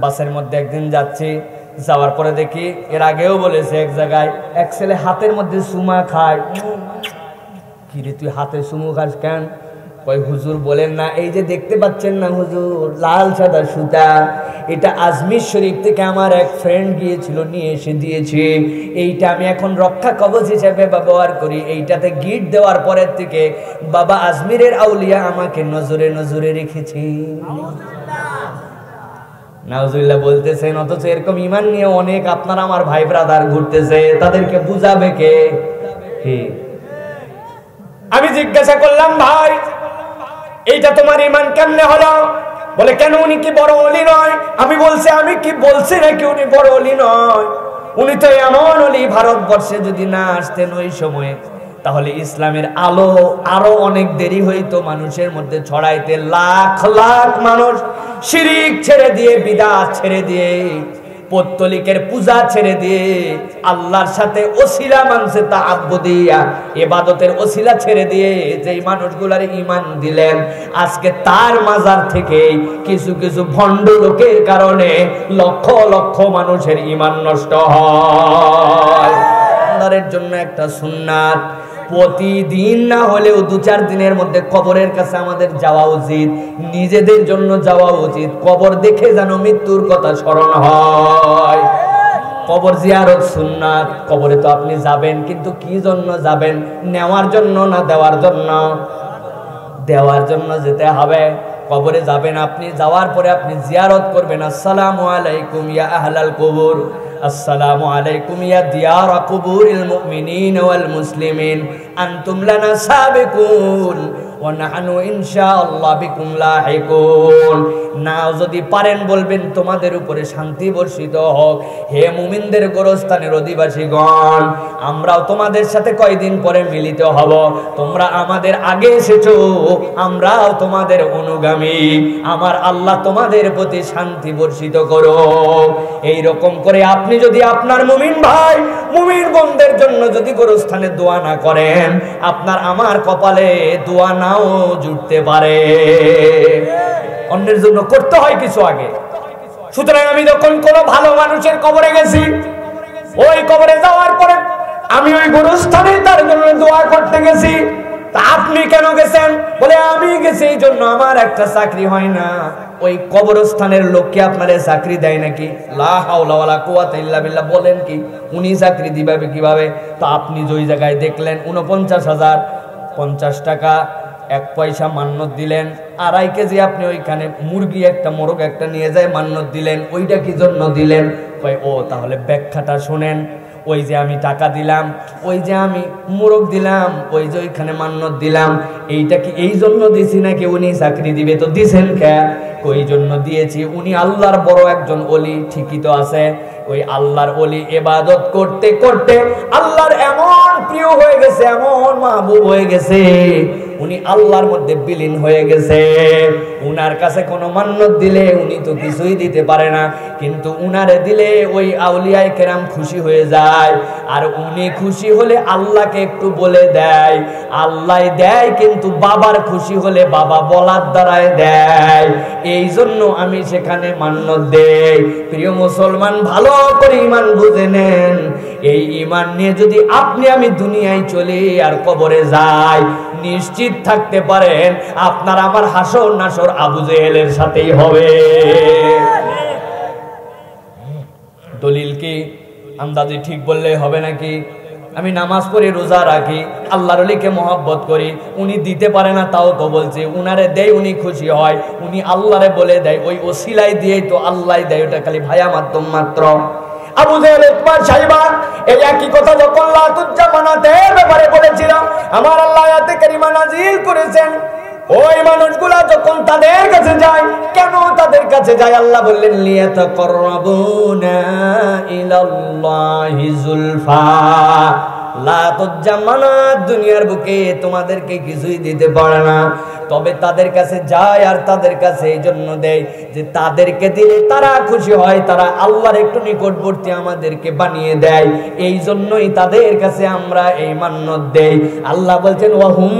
বাসের মধ্যে একদিন যাচ্ছি, যাওয়ার পরে দেখি, এর আগেও বলেছে এক জায়গায়, এক ছেলে হাতের মধ্যে চুমা খায়। কি রে তুই হাতে চুমু খাস কেন? কই হুজুর বলেন না, এই যে দেখতে পাচ্ছেন না হুজুর, লাল সাদা সুতা, এটা আজমির শরীফ থেকে আমার এক ফ্রেন্ড গিয়েছিল, নিয়ে এসে দিয়েছে, এইটা আমি এখন রক্ষা কবচ হিসেবে ব্যবহার করি। এইটাতে গিট দেওয়ার পরের থেকে বাবা আজমিরের আউলিয়া আমাকে নজরে নজরে রেখেছে। নাউজুবিল্লাহ বলতেছেন, অথচ এরকম ঈমান নিয়ে অনেক আপনার আমার ভাই ব্রাদার ঘুরতেছে, তাদেরকে বুঝাবে কে? আমি জিজ্ঞাসা করলাম, ভাই এইটা তোমার ঈমান কেমনে হলো? বলে কেন, উনি কি বড় ওলি নয়? আমি বলছি, আমি কি বলছি নাকি উনি বড় ওলি নয়? উনি তো এমন ওলি, ভারতবর্ষে যদি না আসতেন ওই সময়ে, তাহলে ইসলামের আলো আরো অনেক দেরি হইতো মানুষের মধ্যে ছড়াইতে। লাখ লাখ মানুষ শিরিক ছেড়ে দিয়ে, বিদআত ছেড়ে দিয়ে, পৌত্তলিকের পূজা ছেড়ে দিয়ে আল্লাহর সাথে ওসিলা মানছে, তাআব্বুদিয়া ইবাদতের ওসিলা ছেড়ে দিয়ে যেই মানুষগুলার ঈমান দিলেন, আজকে তার মাজার থেকে কিছু কিছু ভণ্ড লোকের কারণে লক্ষ লক্ষ মানুষের ঈমান নষ্ট হয়। আল্লাহর জন্য একটা সুন্নাত, প্রতিদিন না হলেও 2-4 দিনের মধ্যে কবরের কাছে আমাদের যাওয়া উচিত, নিজেদের জন্য যাওয়া উচিত। কবর দেখে যেন মৃত্যুর কথা স্মরণ হয়। কবর জিয়ারত সুন্নাত। কবরে তো আপনি যাবেন, কিন্তু কি জন্য যাবেন? নেওয়ার জন্য না দেওয়ার জন্য? দেওয়ার জন্য যেতে হবে। কবরে যাবেন আপনি, যাওয়ার পরে আপনি জিয়ারত করবেন। আসসালামু আলাইকুম ইয়া আহলাল কুবুর, আসসালামু আলাইকুম ইয়া দিয়ার কুবুরিল মুমিনিন ওয়াল মুসলিমিন, আনতুম লানা সাবিকুন ওয়া নাহনু ইনশাআল্লাহ বিকুম লাহিকুন। না যদি পারেন বলবেন, তোমাদের উপরে শান্তি বর্ষিত হোক হে মুমিনদের গোরস্থানের অধিবাসীগণ, আমরাও তোমাদের সাথে কয়দিন পরে মিলিত হব। তোমরা আমাদের আগে এসেছো, আমরাও তোমাদের অনুগামী। আমার আল্লাহ তোমাদের প্রতি শান্তি বর্ষিত করো। এই রকম করে আপনি যদি আপনার মুমিন ভাই মুমিন বোনদের জন্য যদি গোরস্থানে দোয়া না করেন, আপনার আমার কপালে দোয়া নাও জুটতে পারে। অন্যের জন্য করতে হয় কিছু আগে। সুতরাং আমি যখন কোনো ভালো মানুষের কবরে গেছি, ওই কবরে যাওয়ার পরে আমি ওই গোরস্থানে তার জন্য দোয়া করতে গেছি। তা আপনি কেন গেছেন? বলে আমি গেছি এই জন্য আমার একটা চাকরি হয় না। ওই কবরস্থানের লোককে আপনারে চাকরি দেয় নাকি? লা হাওলা ওয়ালা কুওয়াতা ইল্লা বিল্লাহ। বলেন কি উনি চাকরি দিবে কিভাবে? তো আপনি যেই জায়গায় দেখলেন 49,000 50 টাকা 1 পয়সা মান্নত দিলেন, 2.5 কেজি আপনি ওইখানে মুরগি একটা মোরগ একটা নিয়ে যায় মান্নত দিলেন, ওইটা কি জন্য দিলেন? ও তাহলে ব্যাখ্যাটা শুনেন। ওই যে আমি টাকা দিলাম, ওই যে আমি মোরগ দিলাম, ওই যে ওইখানে মান্নত দিলাম, এইটা কি এই জন্য দিছি নাকি উনি চাকরি দিবে? তো দিছেন কে? ওই জন্য দিয়েছি, উনি আল্লাহর বড় একজন ওলি। ঠিকই তো আছে। ওই আল্লাহর ওলি ইবাদত করতে করতে আল্লাহর এমন প্রিয় হয়ে গেছে, এমন মাহবুব হয়ে গেছে, উনি আল্লাহর মধ্যে বিলীন হয়ে গেছে। উনার কাছে কোনো মান্নত দিলে উনি তো কিছুই দিতে পারে না, কিন্তু উনারে দিলে ওই আউলিয়ায়ে কেরাম খুশি হয়ে যায়। আর উনি খুশি হলে আল্লাহকে একটু বলে দেয়, আল্লাহ দেয়, কিন্তু বাবার খুশি হলে বাবা বলার দ্বারায় দেয়। এই জন্য আমি সেখানে মান্নত দেই। প্রিয় মুসলমান, ভালো করে ঈমান বুঝে নেন। এই ঈমান নিয়ে যদি আপনি আমি দুনিয়ায় চলি আর কবরে যাই, নিশ্চিত থাকতে পারেন আপনার আমার হাসর নাসর আবু জেহেলের সাথেই হবে। দলিল কি? আন্দাজে ঠিক বললে হবে নাকি? আমি নামাজ পড়ি, রোজা রাখি, আল্লাহর ওলিকে মহব্বত করি, উনি দিতে পারে না তাও তো বলছে, উনারে দেয় উনি খুশি হয়, উনি আল্লাহরে বলে দেয়, ওই ওসিলাই দিয়েই তো আল্লাহ দেয়, ওটা খালি ভায়া মাধ্যম মাত্র। আবু জেহেল উতবা সাইবা এই একই কথা যখন লাতুজ্জামানাতের ব্যাপারে বলেছিলাম, আমার আল্লাহ আয়াতে কারিমা নাজিল করেছেন। ওই মানুষগুলা যখন তাদের কাছে যায়, কেন তাদের কাছে যায়? আল্লাহ বললেন লিয়াতাকাররাবুনা ইলাল্লাহি যুলফা। লাতুজ্জামানাত দুনিয়ার বুকে তোমাদেরকে কিছুই দিতে পারে না, তবে তাদের কাছে যায় আর তাদের কাছে এই জন্য দেয় যে তাদেরকে দিলে তারা খুশি হয়, তারা আল্লাহর একটু নিকটবর্তী আমাদেরকে বানিয়ে দেয়। এই জন্যই তাদের কাছে আমরা এই মান্নত দেই। আল্লাহ বলছেন ওয়াহুম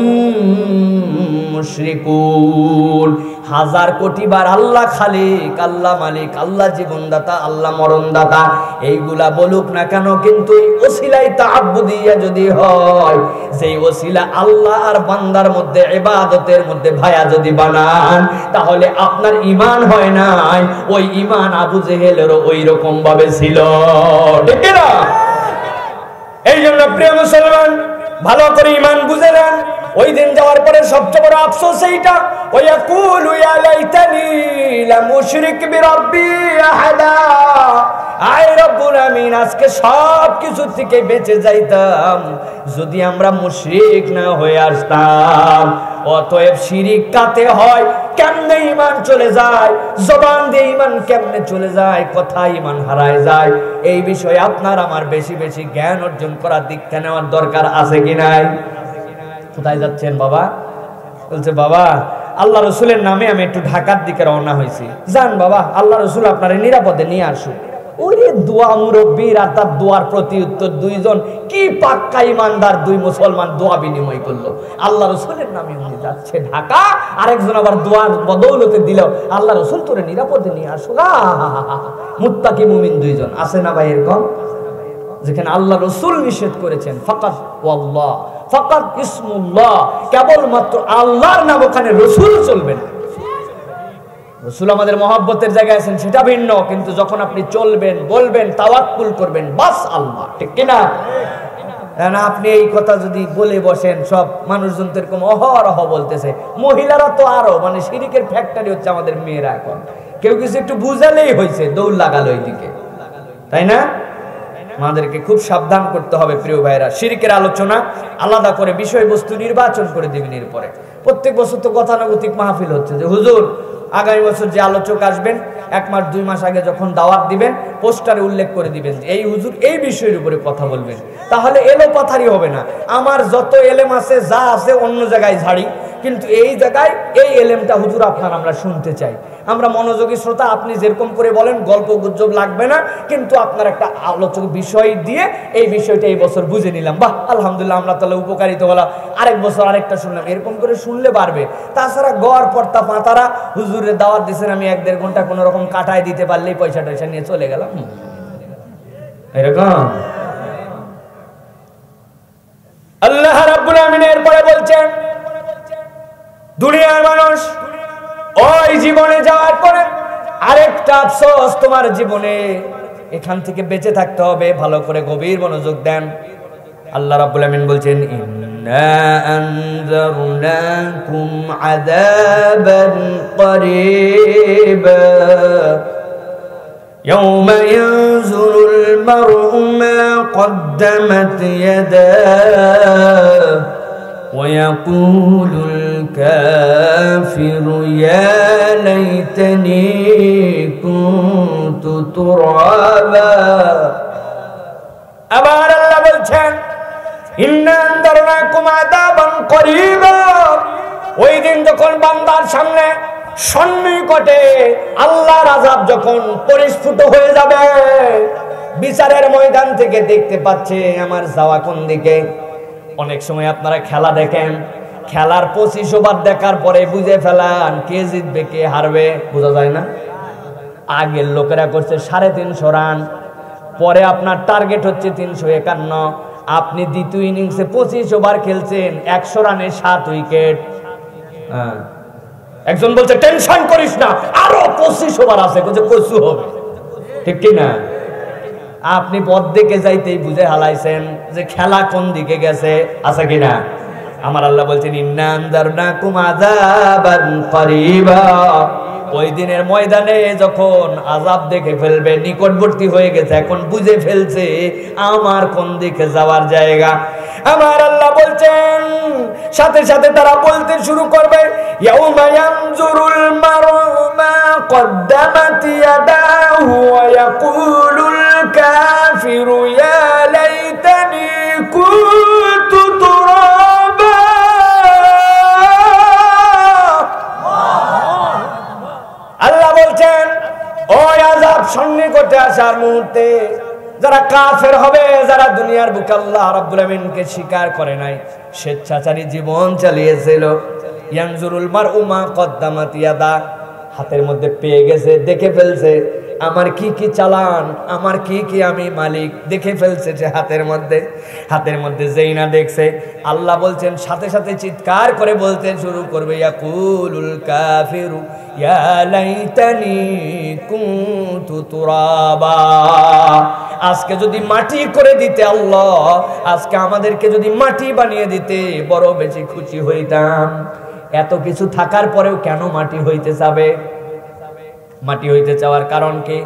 মুশরিকুন। 1000 কোটি বার আল্লাহ খালিক, আল্লাহ মালিক, আল্লাহ জীবনদাতা, আল্লাহ মরণদাতা এইগুলা বলুক না কেন, কিন্তু এই ওসিলাই তাআব্বুদিয়া যদি হয়, সেই ওসিলা আল্লাহ আর বান্দার মধ্যে ইবাদতের মধ্যে ভায়া যদি বানান, তাহলে আপনার ঈমান হয় নাই, ওই ঈমান আবু জেহেলেরও ওই রকম ভাবে ছিল। ঠিক না? এই জন্য প্রিয় মুসলমান, ভালো করে ঈমান বুঝে নেন। ওই দিন যাওয়ার পরে সবচেয়ে বড় আফসোস এইটা, ওয়াকুলু ইয়া লাইতানি লা মুশরিক বিরাব্বি আহাদা। আয় রব্বুল আমিন, আজকে সব কিছু থেকে বেঁচে যাইতাম যদি আমরা মুশরিক না হয়ে আসতাম। অতএব শিরিক কাতে হয়, কেমনে ঈমান চলে যায়, জবান দিয়ে ঈমান কেমনে চলে যায়, কথায় ঈমান হারায় যায়, এই বিষয়ে আপনার আমার বেশি বেশি জ্ঞান অর্জন করার, দীক্ষা নেওয়ার দরকার আছে কি নাই? কোথায় যাচ্ছেন বাবা? বলছে বাবা আল্লাহ রসুলের নামে আমি একটু ঢাকার দিকে রওনা হয়েছি। যান বাবা, আল্লাহ রসুল আপনার নিরাপদে নিয়ে আসুন। ওরে দোয়া মুরব্বীর আর তার দোয়ার প্রতি উত্তর, দুইজন কি পাক্কা ইমানদার দুই মুসলমান দোয়া বিনিময় করলো। আল্লাহ রসুলের নামে উনি যাচ্ছে ঢাকা, আরেকজন আবার দোয়ার বদৌলতে দিল, আল্লাহ রসুল তোরে নিরাপদে নিয়ে আসুক। মুত্তাকি মুমিন দুইজন আছে না ভাই এরকম? যেখানে আল্লাহ রাসূল নিষেধ করেছেন ফাকাত ওয়াল্লাহ, ফাকাত ইসমুল্লাহ, কেবলমাত্র আল্লাহর নাম, ওখানে রাসূল চলবে না। রাসূল আমাদের মহব্বতের জায়গায় আছেন সেটা ভিন্ন, কিন্তু যখন আপনি চলবেন, বলবেন, তাওয়াক্কুল করবেন, বাস আল্লাহ, ঠিক কিনা? না আপনি এই কথা যদি বলে বসেন, সব মানুষজন তো এরকম অহরহ বলতেছে, মহিলারা তো আরো, মানে শিরিকের ফ্যাক্টরি হচ্ছে আমাদের মেয়েরা। এখন কেউ কিছু একটু বুঝালেই হয়েছে, দৌড় লাগালো এইদিকে, তাই না? আমাদেরকে খুব সাবধান করতে হবে প্রিয় ভাইরা। শিরকের আলোচনা আলাদা করে বিষয়বস্তু নির্বাচন করে দিবেন। এরপরে প্রত্যেক বছর তো গতানুগতিক মাহফিল হচ্ছে যে হুজুর আগামী বছর যে আলোচক আসবেন 1 মাস 2 মাস আগে যখন দাওয়াত দিবেন পোস্টারে উল্লেখ করে দিবেন যে এই হুজুর এই বিষয়ের উপরে কথা বলবেন। তাহলে এলোপাথারি হবে না। আমার যত এলেম আছে যা আছে অন্য জায়গায় ঝাড়ি, কিন্তু এই জায়গায় এই এলেমটা হুজুর আপনার আমরা শুনতে চাই। আমরা মনোযোগী শ্রোতা, আপনি যেরকম করে বলেন গল্প গুজব লাগবে না, কিন্তু আপনার একটা আলোচক বিষয় দিয়ে এই বিষয়টা এই বছর বুঝে নিলাম, বাহ আলহামদুলিল্লাহ, আমরা তাহলে উপকারিত হলাম, আরেক বছর আরেকটা শুনলাম, এরকম করে শুনলে পারবে। তাছাড়া গড় পর্তা পাতারা হুজুরের দাওয়াত দিচ্ছেন, আমি 1-1.5 ঘন্টা কোন রকম কাটায় দিতে পারলেই পয়সা টয়সা নিয়ে চলে গেলাম, এরকম। আল্লাহ রাব্বুল আমিন এরপরে বলছেন দুনিয়ার মানুষ ওই জীবনে যাওয়ার পরে আরেকটা আফসোস তোমার জীবনে, এখান থেকে বেঁচে থাকতে হবে। ভালো করে গভীর মনোযোগ দেন। আল্লাহ রাব্বুল আমিন বলছেন ইন্না আনজারনাকুম আযাবান করিবা ইয়াওমা ইয়ানজুরুল মার'উ মা কদ্দামাত ইয়াদাহু ويقول الكافر يا ليتني كنت ترابا। আবার আল্লাহ বলছেন ইন্না আনজারনাকুম আযাবান করিবা, ওই দিন যখন বান্দার সামনে সন্নিকটে আল্লাহর আযাব যখন পরিস্ফুট হয়ে যাবে, বিচারের ময়দান থেকে দেখতে পাচ্ছে আমার যাওয়া কোন দিকে। অনেক সময় আপনারা খেলা দেখেন, খেলার 25 ওভার দেখার পরে বুঝে ফেলান কে জিতবে কে হারবে, বোঝা যায় না। আগের লোকেরা করছে 350 রান, পরে আপনার টার্গেট হচ্ছে 351, আপনি দ্বিতীয় ইনিংসে 25 ওভার খেলছেন, 100 রানে 7 উইকেট। একজন বলছে টেনশন করিস না, আরো 25 ওভার আছে, কচু হবে, ঠিক কি না? আপনি পথ দিকে যাইতেই বুঝে হালাইছেন যে খেলা কোন দিকে গেছে, আছে কিনা? আমার আল্লাহ বলছেন ইন্না আনজারনাকুম আযাবান করিবা, ওই দিনের ময়দানে যখন আযাব দেখে ফেলবে, নিকটবর্তী হয়ে গেছে, এখন বুঝে ফেলছে আমার কোন দিকে যাওয়ার জায়গা। আমার আল্লাহ বলছেন সাথে সাথে তারা বলতে শুরু করবে ইয়াউমা ইয়ানজুরুল মার'উ মা কদ্দামাত ইয়াদাহু ওয়া ইয়াকুলুল কাফিরু ইয়া লাইতানি কুনতু তুরাবা। আল্লাহ বলছেন ওই আযাব সন্নিকটে আসার মুহূর্তে যারা কাফের হবে, যারা দুনিয়ার বুকে আল্লাহ রাব্বুল আমিনকে স্বীকার করে নাই, স্বেচ্ছাচারী জীবন চালিয়েছিল, ইয়ানজুরুল মার'উ মা কদ্দামাত ইয়াদা, হাতের মধ্যে পেয়ে গেছে, দেখে ফেলছে আমার কি কি চালান, আমার কি কি আমি মালিক, দেখে ফেলছে যে হাতের মধ্যে যেই না দেখছে, আল্লাহ বলছেন সাথে সাথে চিৎকার করে বলতে শুরু করবে ইয়াকুলুল কাফিরু ইয়া লাইতানি কুনতু তুরাবা। আজকে যদি মাটি করে দিতে আল্লাহ, আজকে আমাদেরকে যদি মাটি বানিয়ে দিতে বড় বেশি খুশি হইতাম। এত কিছু থাকার পরেও কেন মাটি হইতে যাবে? মাটি হইতে চাওয়ার কারণ কি?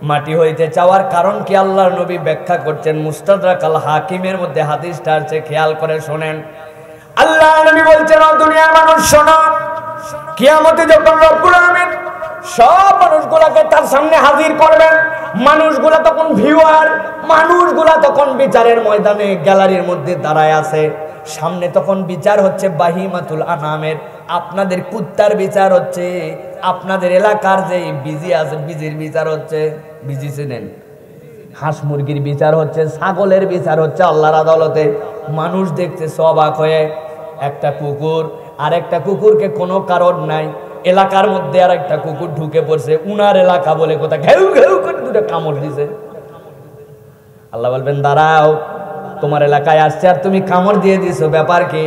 মাটি হইতে চাওয়ার কারণ কি আল্লাহর নবী ব্যাখ্যা করছেন মুস্তাদরাক আল হাকিমের মধ্যে হাদিসটা আছে, খেয়াল করে শুনেন। আল্লাহ নবী বলছেন ও দুনিয়ার মানুষ শোনো, কিয়ামতে যখন রব্বুল আমিন সব মানুষগুলাকে তার সামনে হাজির করবেন, মানুষগুলা তখন ভিউয়ার, মানুষগুলা তখন বিচারের ময়দানে গ্যালারির মধ্যে দাঁড়ায় আছে, সামনে তখন বিচার হচ্ছে বাহিমাতুল আনামের, আপনাদের কুত্তার বিচার হচ্ছে, আপনাদের এলাকার যে বিজি আছে বিজির বিচার হচ্ছে, বিজি চিনেন, হাঁস মুরগির বিচার হচ্ছে, ছাগলের বিচার হচ্ছে আল্লাহর আদালতে। মানুষ দেখতে অবাক হয়ে, একটা কুকুর আর একটা কুকুরকে কোনো কারণ নাই, এলাকার মধ্যে আর একটা কুকুর ঢুকে পড়ছে, উনার এলাকা বলে কোথা ঘেউ ঘেউ করে দুটো কামড় দিছে। আল্লাহ বলবেন দাঁড়াও, তোমার এলাকায় আসছে আর তুমি কামড় দিয়ে দিছো, ব্যাপার কি?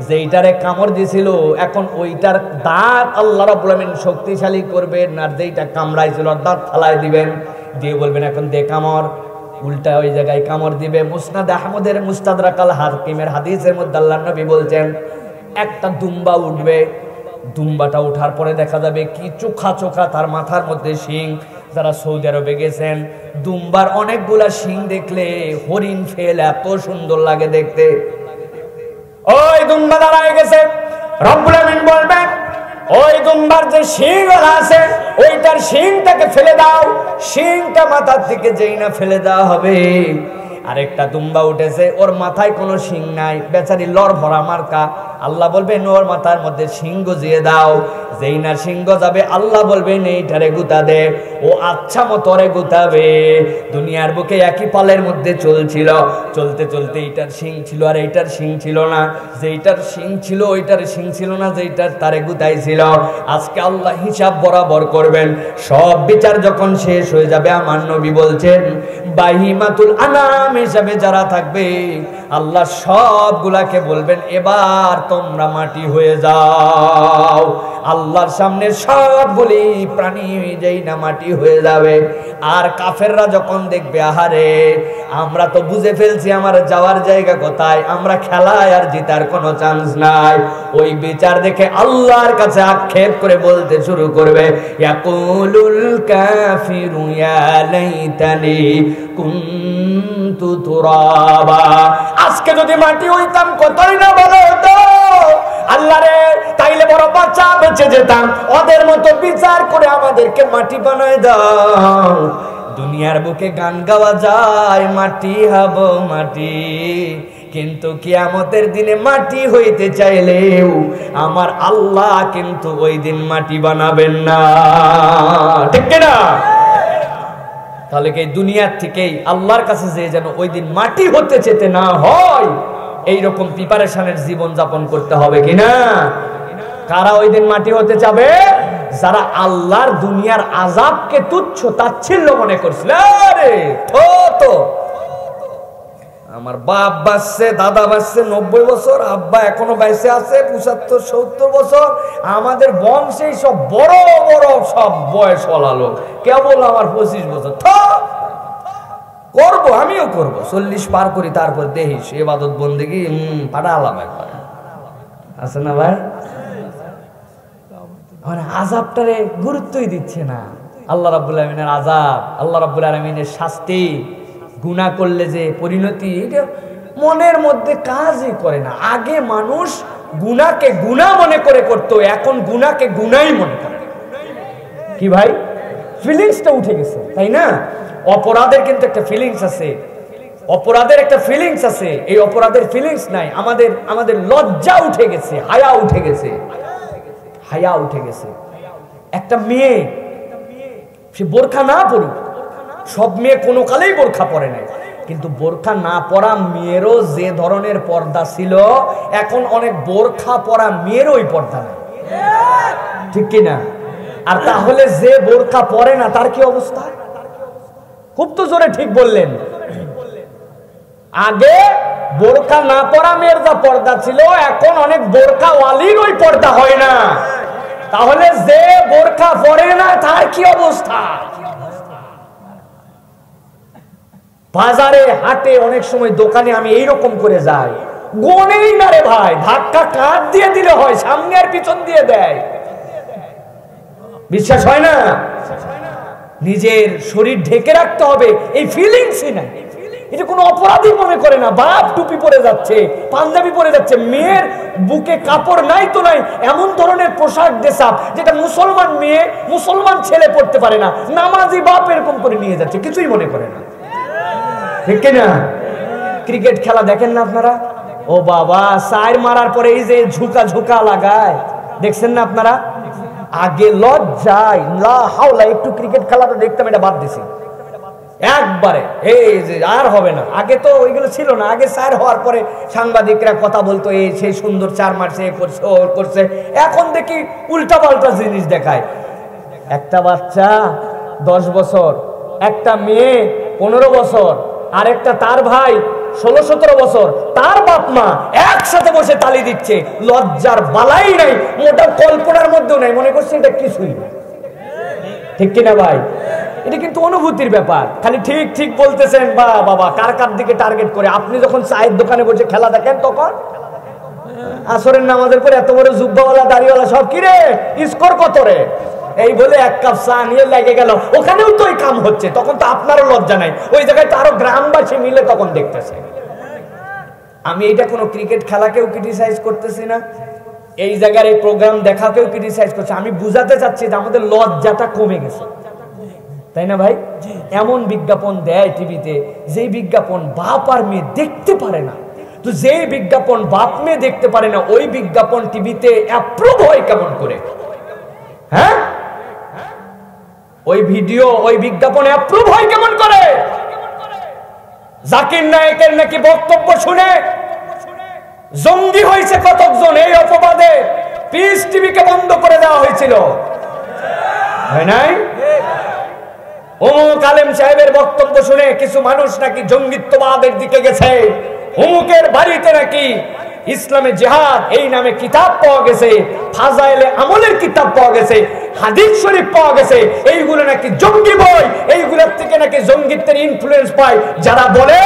যেইটারে কামড় দিছিল এখন ওইটার দাঁত আল্লাহ রাব্বুল আমিন শক্তিশালী করবেন, আর যেইটা কামড়াইছিল দাঁত ফালাই দিবেন, দিয়ে বলবেন এখন দে কামড়। উল্টা ওই জায়গায় কামড় দিবে। মুসনাদ আহমদের মুস্তাদরাক আল হাকিমের হাদিসের মধ্যে আল্লাহর নবী বলছেন একটা দুম্বা উঠবে, দুম্বাটা ওঠার পরে দেখা যাবে কি চোখা চোখা তার মাথার মধ্যে শিং। যারা সৌদি আরবে গেছেন, দুম্বার অনেকগুলা শিং দেখলে হরিণ ফেল এত সুন্দর লাগে দেখতে। ওই দুম্বা দাঁড়ায় গেছে, রব্বুল আমিন বলবেন ওই দুম্বার যে শিং আছে ওইটার শিংটাকে ফেলে দাও। শিংটা মাথার দিকে যেই না ফেলে দেওয়া হবে, আরেকটা দুম্বা উঠেছে, ওর মাথায় কোনো শিং নাই, বেচারি লড় ভরা মার্কা। আল্লাহ বলবেন ওর মাথার মধ্যে শিং গজিয়ে দাও। যেই না শিং গজাবে আল্লাহ বলবেন এইটারে গুতা দে। ও আচ্ছা মতরে গুতাবে। দুনিয়ার বুকে একই পালের মধ্যে চলছিল, চলতে চলতে এইটার শিং ছিল আর এইটার শিং ছিল না, যেইটার শিং ছিল ওইটার শিং ছিল না, যেইটার তারে গুতাইছিল। আজকে আল্লাহ হিসাব বরাবর করবেন। সব বিচার যখন শেষ হয়ে যাবে, আমার নবী বলছেন বাহিমাতুল আনাম হিসাবে যারা থাকবে আল্লাহ সবগুলাকে বলবেন এবার তোমরা মাটি হয়ে যাও। আল্লাহর সামনে সবগুলি প্রাণী যেই না মাটি হয়ে যাবে। আর কাফেররা যখন দেখবে আহারে আমরা তো বুঝে ফেলছি আমার যাওয়ার জায়গা কোথায়, আমরা খেলায় আর জিতার কোনো চান্স নাই, ওই বিচার দেখে আল্লাহর কাছে আক্ষেপ করে বলতে শুরু করবে ইয়াকুলুল কাফিরু ইয়া লাইতানি কুনতু তুরাবা। আজকে যদি মাটি হইতাম কতই না ভালো হতো। আল্লাহ রে, তাইলে বড় বাচ্চা বেঁচে যেতাম, ওদের মতো বিচার করে আমাদেরকে মাটি বানায় দাও। দুনিয়ার বুকে গান গাওয়া যায় মাটি হব মাটি, কিন্তু কিয়ামতের দিনে মাটি হইতে চাইলেও আমার আল্লাহ কিন্তু ওই দিন মাটি বানাবেন না, ঠিক না? তাহলে কি দুনিয়ার থেকেই আল্লাহর কাছে যে যেন ওই দিন মাটি হতে যেতে না হয়, এইরকম প্রিপারেশনের জীবন যাপন করতে হবে কিনা? কারা ওই দিন মাটি হতে যাবে? যারা আল্লাহর দুনিয়ার আযাবকে তুচ্ছ তাচ্ছিল্য মনে করছিল। আরে তো আমার বাপ বাঁচছে, দাদা বাঁচছে 90 বছর, আব্বা এখনো বেঁচে আছে 75-70 বছর, আমাদের বংশে সব বড় বড় সব বয়স হলা লোক, কেবল আমার 25 বছর। করবো, আমিও করবো, 40 পার করি, তারপর দেখিস ইবাদত বন্দেগি পাঠালাম একবার, আছে না ভাই? আযাবটারে গুরুত্বই দিচ্ছে না। আল্লাহ রাব্বুল আলামিনের আযাব, আল্লাহ রাব্বুল আলামিনের শাস্তি, গুনাহ করলে যে পরিণতি, এটা মনের মধ্যে কাজই করে না। আগে মানুষ গুনাহকে গুনাহ মনে করে করত, এখন গুনাহকে গুনাহই মনে করে। কি ভাই, ফিলিংসটা উঠে গেছে, তাই না? অপরাধের কিন্তু একটা ফিলিংস আছে, অপরাধের একটা ফিলিংস আছে। এই অপরাধের ফিলিংস নাই, আমাদের লজ্জা উঠে গেছে, হায়া উঠে গেছে, হায়া উঠে গেছে। একটা মেয়ে সে বোরখা না পড়ুক, সব মেয়ে কোনো কালেই বোরখা পরে নাই, কিন্তু বোরখা না পরা মেয়েরও যে ধরনের পর্দা ছিল, এখন অনেক বোরখা পরা মেয়েরও ওই পর্দা নেই, ঠিক কিনা? আর তাহলে যে বোরখা পরে না তার কি অবস্থা? খুব তো জোরে ঠিক বললেন। আগে বোরখা না পরা মেয়ের যা পর্দা ছিল, এখন অনেক বোরখা ওয়ালির ওই পর্দা হয় না। তাহলে যে বোরখা পরে না তার কি অবস্থা? বাজারে হাটে অনেক সময় দোকানে আমি এইরকম করে যাই, গনেই না রে ভাই, ধাক্কা কাঁধ দিয়ে দিলে হয়, সামনে আর পিছন দিয়ে দেয়, বিশ্বাস হয় না? নিজের শরীর ঢেকে রাখতে হবে, এই ফিলিংসই নাই। এটা কোনো অপরাধী মনে করে না। বাপ টুপি পরে যাচ্ছে, পাঞ্জাবি পরে যাচ্ছে, মেয়ের বুকে কাপড় নাই তো নাই, এমন ধরনের পোশাক দেশাব যেটা মুসলমান মেয়ে মুসলমান ছেলে পড়তে পারে না, নামাজি বাপ এরকম করে নিয়ে যাচ্ছে, কিছুই মনে করে না, ঠিক কিনা? ক্রিকেট খেলা দেখেন না আপনারা? ও বাবা, সাইর মারার পরে এই যে ঝুঁকা ঝুঁকা লাগায়, দেখছেন না আপনারা? আগে লজ্জায় লা হাওলা একটু ক্রিকেট খেলাটা দেখতাম, এটা বাদ দিছি একবারে, এই যে আর হবে না। আগে তো ওইগুলো ছিল না, আগে সাইর হওয়ার পরে সাংবাদিকরা কথা বলতো, এই সেই সুন্দর 4 মারছে, এ করছে, ও করছে। এখন দেখি উল্টা পাল্টা জিনিস দেখায়। একটা বাচ্চা 10 বছর, একটা মেয়ে 15 বছর, আরেকটা তার ভাই 16-17 বছর, তার বাপ মা একসাথে বসে তালি দিচ্ছে, লজ্জার বালাই নাই, মোটা কল্পনার মধ্যেও নাই, মনে করছে এটা কিছুই না। ঠিক কিনা ভাই? এটা কিন্তু অনুভূতির ব্যাপার। খালি ঠিক ঠিক বলতেছেন বা বাবা, কার কার দিকে টার্গেট করে। আপনি যখন চায়ের দোকানে বসে খেলা দেখেন, তখন আসরের নামাজের পরে এত বড় জুব্বাওয়ালা দাড়িওয়ালা সব কি রে, স্কোর কত রে, এই বলে এক কাপ চা নিয়ে লেগে গেল, ওখানেও তো এই কাম হচ্ছে, তখন তো আপনারও লজ্জা নাই, ওই জায়গায় তো আরো গ্রামবাসী মিলে তখন দেখতেছে। আমি এটা কোনো ক্রিকেট খেলাকেও ক্রিটিসাইজ করতেছি না, এই জায়গার এই প্রোগ্রাম দেখাকেও ক্রিটিসাইজ করছি। আমি বুঝাতে চাচ্ছি যে আমাদের লজ্জাটা কমে গেছে, তাই না ভাই? এমন বিজ্ঞাপন দেয় টিভিতে, যেই বিজ্ঞাপন বাপ আর মেয়ে দেখতে পারে না। তো যেই বিজ্ঞাপন বাপ মেয়ে দেখতে পারে না, ওই বিজ্ঞাপন টিভিতে অ্যাপ্রুভ হয় কেমন করে? হ্যাঁ, ওই ভিডিও, ওই বিজ্ঞাপন অ্যাপ্রুভ হয় কেমন করে? জাকির নায়েকের নাকি বক্তব্য শুনে জঙ্গি হয়েছে কতজন, এই অপবাদে পিস টিভিকে বন্ধ করে দেওয়া হয়েছিল, হয় নাই? অমুক আলেম সাহেবের বক্তব্য শুনে কিছু মানুষ নাকি জঙ্গিত্ববাদের দিকে গেছে, অমুকের বাড়িতে নাকি ইসলামে জিহাদ এই নামে কিতাব পাওয়া গেছে, ফাজাইলে আমলের কিতাব পাওয়া গেছে, হাদিস শরীফ পাওয়া গেছে, এইগুলো নাকি জঙ্গি বই, এইগুলোর থেকে নাকি জঙ্গিত্বের ইনফ্লুয়েন্স পায়। যারা বলে